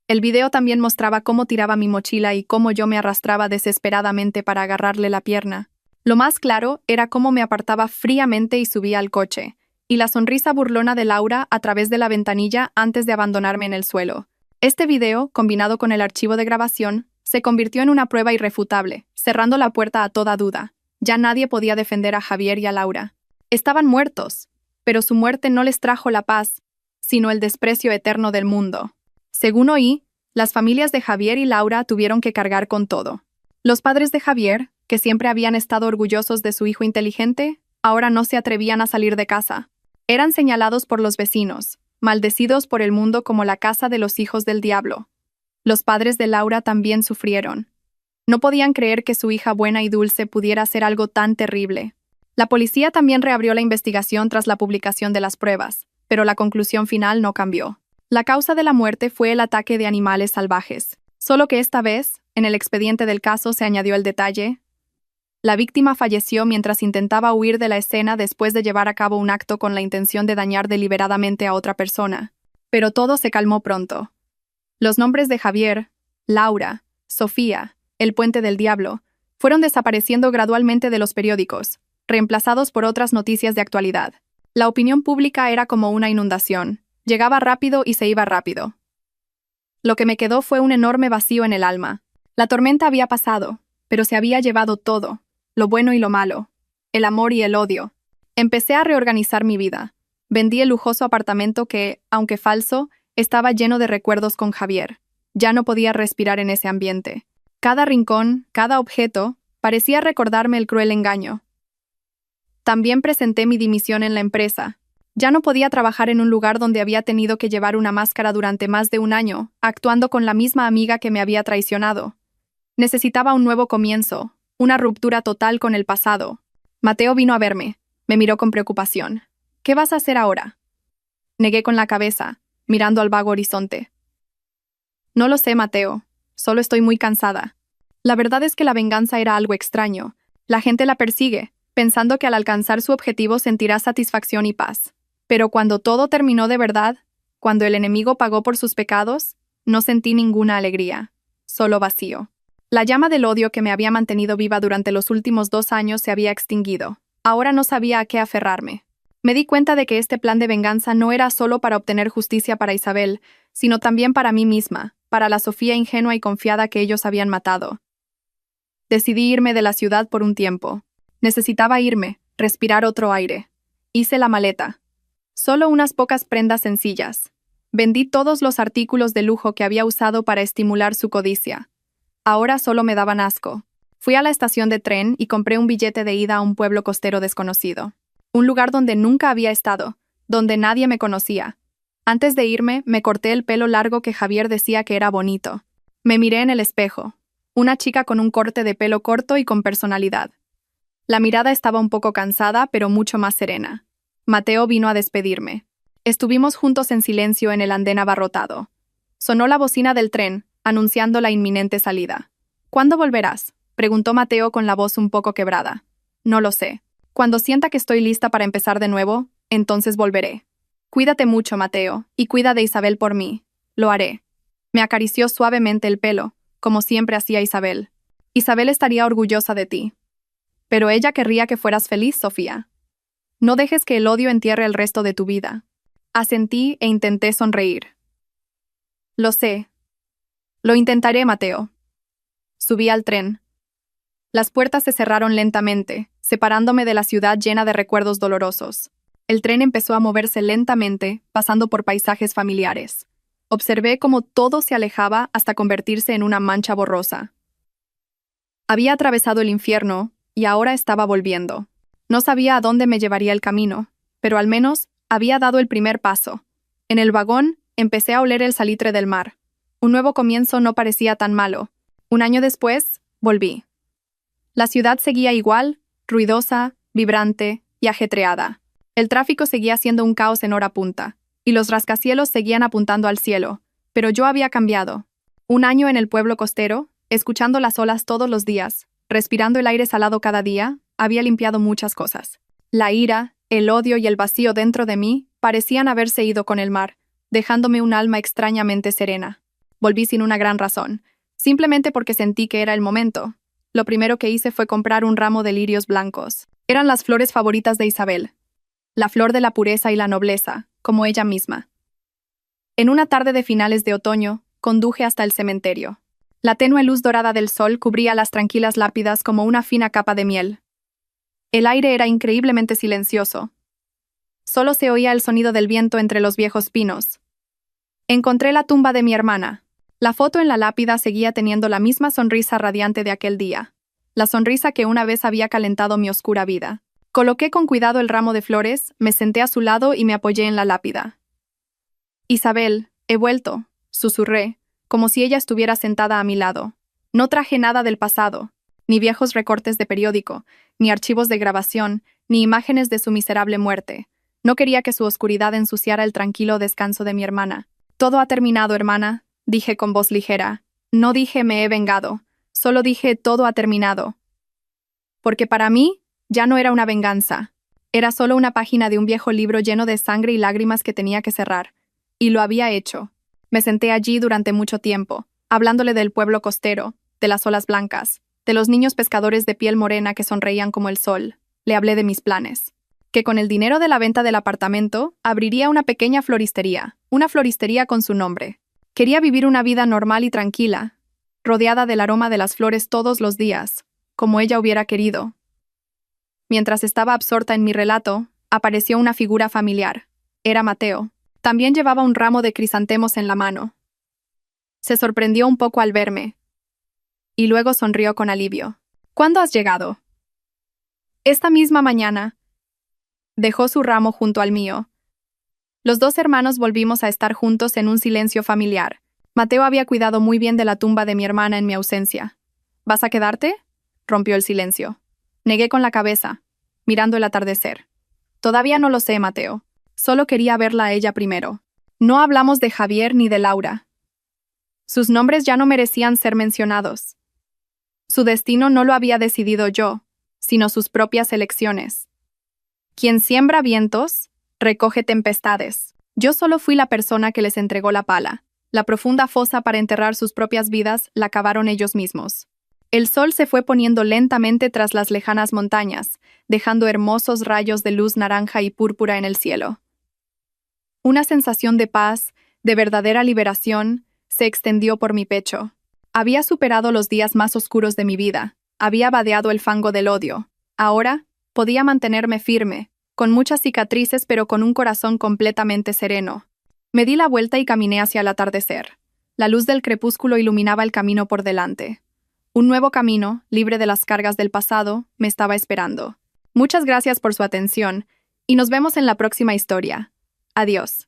El video también mostraba cómo tiraba mi mochila y cómo yo me arrastraba desesperadamente para agarrarle la pierna. Lo más claro era cómo me apartaba fríamente y subía al coche, y la sonrisa burlona de Laura a través de la ventanilla antes de abandonarme en el suelo. Este video, combinado con el archivo de grabación, se convirtió en una prueba irrefutable, cerrando la puerta a toda duda. Ya nadie podía defender a Javier y a Laura. Estaban muertos, pero su muerte no les trajo la paz, sino el desprecio eterno del mundo. Según oí, Las familias de Javier y Laura tuvieron que cargar con todo. Los padres de Javier, que siempre habían estado orgullosos de su hijo inteligente, ahora no se atrevían a salir de casa. Eran señalados por los vecinos, maldecidos por el mundo como la casa de los hijos del diablo. Los padres de Laura también sufrieron. No podían creer que su hija buena y dulce pudiera hacer algo tan terrible. La policía también reabrió la investigación tras la publicación de las pruebas, pero la conclusión final no cambió. La causa de la muerte fue el ataque de animales salvajes, solo que esta vez, en el expediente del caso se añadió el detalle: la víctima falleció mientras intentaba huir de la escena después de llevar a cabo un acto con la intención de dañar deliberadamente a otra persona. Pero todo se calmó pronto. Los nombres de Javier, Laura, Sofía, el Puente del Diablo, fueron desapareciendo gradualmente de los periódicos, reemplazados por otras noticias de actualidad. La opinión pública era como una inundación. Llegaba rápido y se iba rápido. Lo que me quedó fue un enorme vacío en el alma. La tormenta había pasado, pero se había llevado todo, lo bueno y lo malo, el amor y el odio. Empecé a reorganizar mi vida. Vendí el lujoso apartamento que, aunque falso, estaba lleno de recuerdos con Javier. Ya no podía respirar en ese ambiente. Cada rincón, cada objeto, parecía recordarme el cruel engaño. También presenté mi dimisión en la empresa. Ya no podía trabajar en un lugar donde había tenido que llevar una máscara durante más de un año, actuando con la misma amiga que me había traicionado. Necesitaba un nuevo comienzo, una ruptura total con el pasado. Mateo vino a verme. Me miró con preocupación. ¿Qué vas a hacer ahora? Negué con la cabeza, mirando al vago horizonte. No lo sé, Mateo. Solo estoy muy cansada. La verdad es que la venganza era algo extraño. La gente la persigue, pensando que al alcanzar su objetivo sentirá satisfacción y paz. Pero cuando todo terminó de verdad, cuando el enemigo pagó por sus pecados, no sentí ninguna alegría, solo vacío. La llama del odio que me había mantenido viva durante los últimos 2 años se había extinguido. Ahora no sabía a qué aferrarme. Me di cuenta de que este plan de venganza no era solo para obtener justicia para Isabel, sino también para mí misma, para la Sofía ingenua y confiada que ellos habían matado. Decidí irme de la ciudad por un tiempo. Necesitaba irme, respirar otro aire. Hice la maleta. Solo unas pocas prendas sencillas. Vendí todos los artículos de lujo que había usado para estimular su codicia. Ahora solo me daban asco. Fui a la estación de tren y compré un billete de ida a un pueblo costero desconocido. Un lugar donde nunca había estado, donde nadie me conocía. Antes de irme, me corté el pelo largo que Javier decía que era bonito. Me miré en el espejo. Una chica con un corte de pelo corto y con personalidad. La mirada estaba un poco cansada, pero mucho más serena. Mateo vino a despedirme. Estuvimos juntos en silencio en el andén abarrotado. Sonó la bocina del tren, anunciando la inminente salida. ¿Cuándo volverás?, preguntó Mateo con la voz un poco quebrada. No lo sé. Cuando sienta que estoy lista para empezar de nuevo, entonces volveré. Cuídate mucho, Mateo, y cuida de Isabel por mí. Lo haré. Me acarició suavemente el pelo, como siempre hacía Isabel. Isabel estaría orgullosa de ti. Pero ella querría que fueras feliz, Sofía. No dejes que el odio entierre el resto de tu vida. Asentí e intenté sonreír. Lo sé. Lo intentaré, Mateo. Subí al tren. Las puertas se cerraron lentamente, separándome de la ciudad llena de recuerdos dolorosos. El tren empezó a moverse lentamente, pasando por paisajes familiares. Observé cómo todo se alejaba hasta convertirse en una mancha borrosa. Había atravesado el infierno y ahora estaba volviendo. No sabía a dónde me llevaría el camino, pero al menos había dado el primer paso. En el vagón empecé a oler el salitre del mar. Un nuevo comienzo no parecía tan malo. 1 año después, volví. La ciudad seguía igual, ruidosa, vibrante y ajetreada. El tráfico seguía siendo un caos en hora punta, y los rascacielos seguían apuntando al cielo, pero yo había cambiado. 1 año en el pueblo costero, escuchando las olas todos los días, respirando el aire salado cada día, había limpiado muchas cosas. La ira, el odio y el vacío dentro de mí parecían haberse ido con el mar, dejándome un alma extrañamente serena. Volví sin una gran razón, simplemente porque sentí que era el momento. Lo primero que hice fue comprar un ramo de lirios blancos. Eran las flores favoritas de Isabel. La flor de la pureza y la nobleza, como ella misma. En una tarde de finales de otoño, conduje hasta el cementerio. La tenue luz dorada del sol cubría las tranquilas lápidas como una fina capa de miel. El aire era increíblemente silencioso. Solo se oía el sonido del viento entre los viejos pinos. Encontré la tumba de mi hermana. La foto en la lápida seguía teniendo la misma sonrisa radiante de aquel día, la sonrisa que una vez había calentado mi oscura vida. Coloqué con cuidado el ramo de flores, me senté a su lado y me apoyé en la lápida. Isabel, he vuelto, susurré, como si ella estuviera sentada a mi lado. No traje nada del pasado, ni viejos recortes de periódico, ni archivos de grabación, ni imágenes de su miserable muerte. No quería que su oscuridad ensuciara el tranquilo descanso de mi hermana. Todo ha terminado, hermana, dije con voz ligera. No dije me he vengado, solo dije todo ha terminado. Porque para mí, ya no era una venganza. Era solo una página de un viejo libro lleno de sangre y lágrimas que tenía que cerrar. Y lo había hecho. Me senté allí durante mucho tiempo, hablándole del pueblo costero, de las olas blancas, de los niños pescadores de piel morena que sonreían como el sol. Le hablé de mis planes. Que con el dinero de la venta del apartamento, abriría una pequeña floristería con su nombre. Quería vivir una vida normal y tranquila, rodeada del aroma de las flores todos los días, como ella hubiera querido. Mientras estaba absorta en mi relato, apareció una figura familiar. Era Mateo. También llevaba un ramo de crisantemos en la mano. Se sorprendió un poco al verme, y luego sonrió con alivio. ¿Cuándo has llegado? Esta misma mañana. Dejó su ramo junto al mío. Los dos hermanos volvimos a estar juntos en un silencio familiar. Mateo había cuidado muy bien de la tumba de mi hermana en mi ausencia. ¿Vas a quedarte? Rompió el silencio. Negué con la cabeza, mirando el atardecer. Todavía no lo sé, Mateo. Solo quería verla a ella primero. No hablamos de Javier ni de Laura. Sus nombres ya no merecían ser mencionados. Su destino no lo había decidido yo, sino sus propias elecciones. Quien siembra vientos, recoge tempestades. Yo solo fui la persona que les entregó la pala. La profunda fosa para enterrar sus propias vidas la cavaron ellos mismos. El sol se fue poniendo lentamente tras las lejanas montañas, dejando hermosos rayos de luz naranja y púrpura en el cielo. Una sensación de paz, de verdadera liberación, se extendió por mi pecho. Había superado los días más oscuros de mi vida, había vadeado el fango del odio. Ahora, podía mantenerme firme, con muchas cicatrices pero con un corazón completamente sereno. Me di la vuelta y caminé hacia el atardecer. La luz del crepúsculo iluminaba el camino por delante. Un nuevo camino, libre de las cargas del pasado, me estaba esperando. Muchas gracias por su atención, y nos vemos en la próxima historia. Adiós.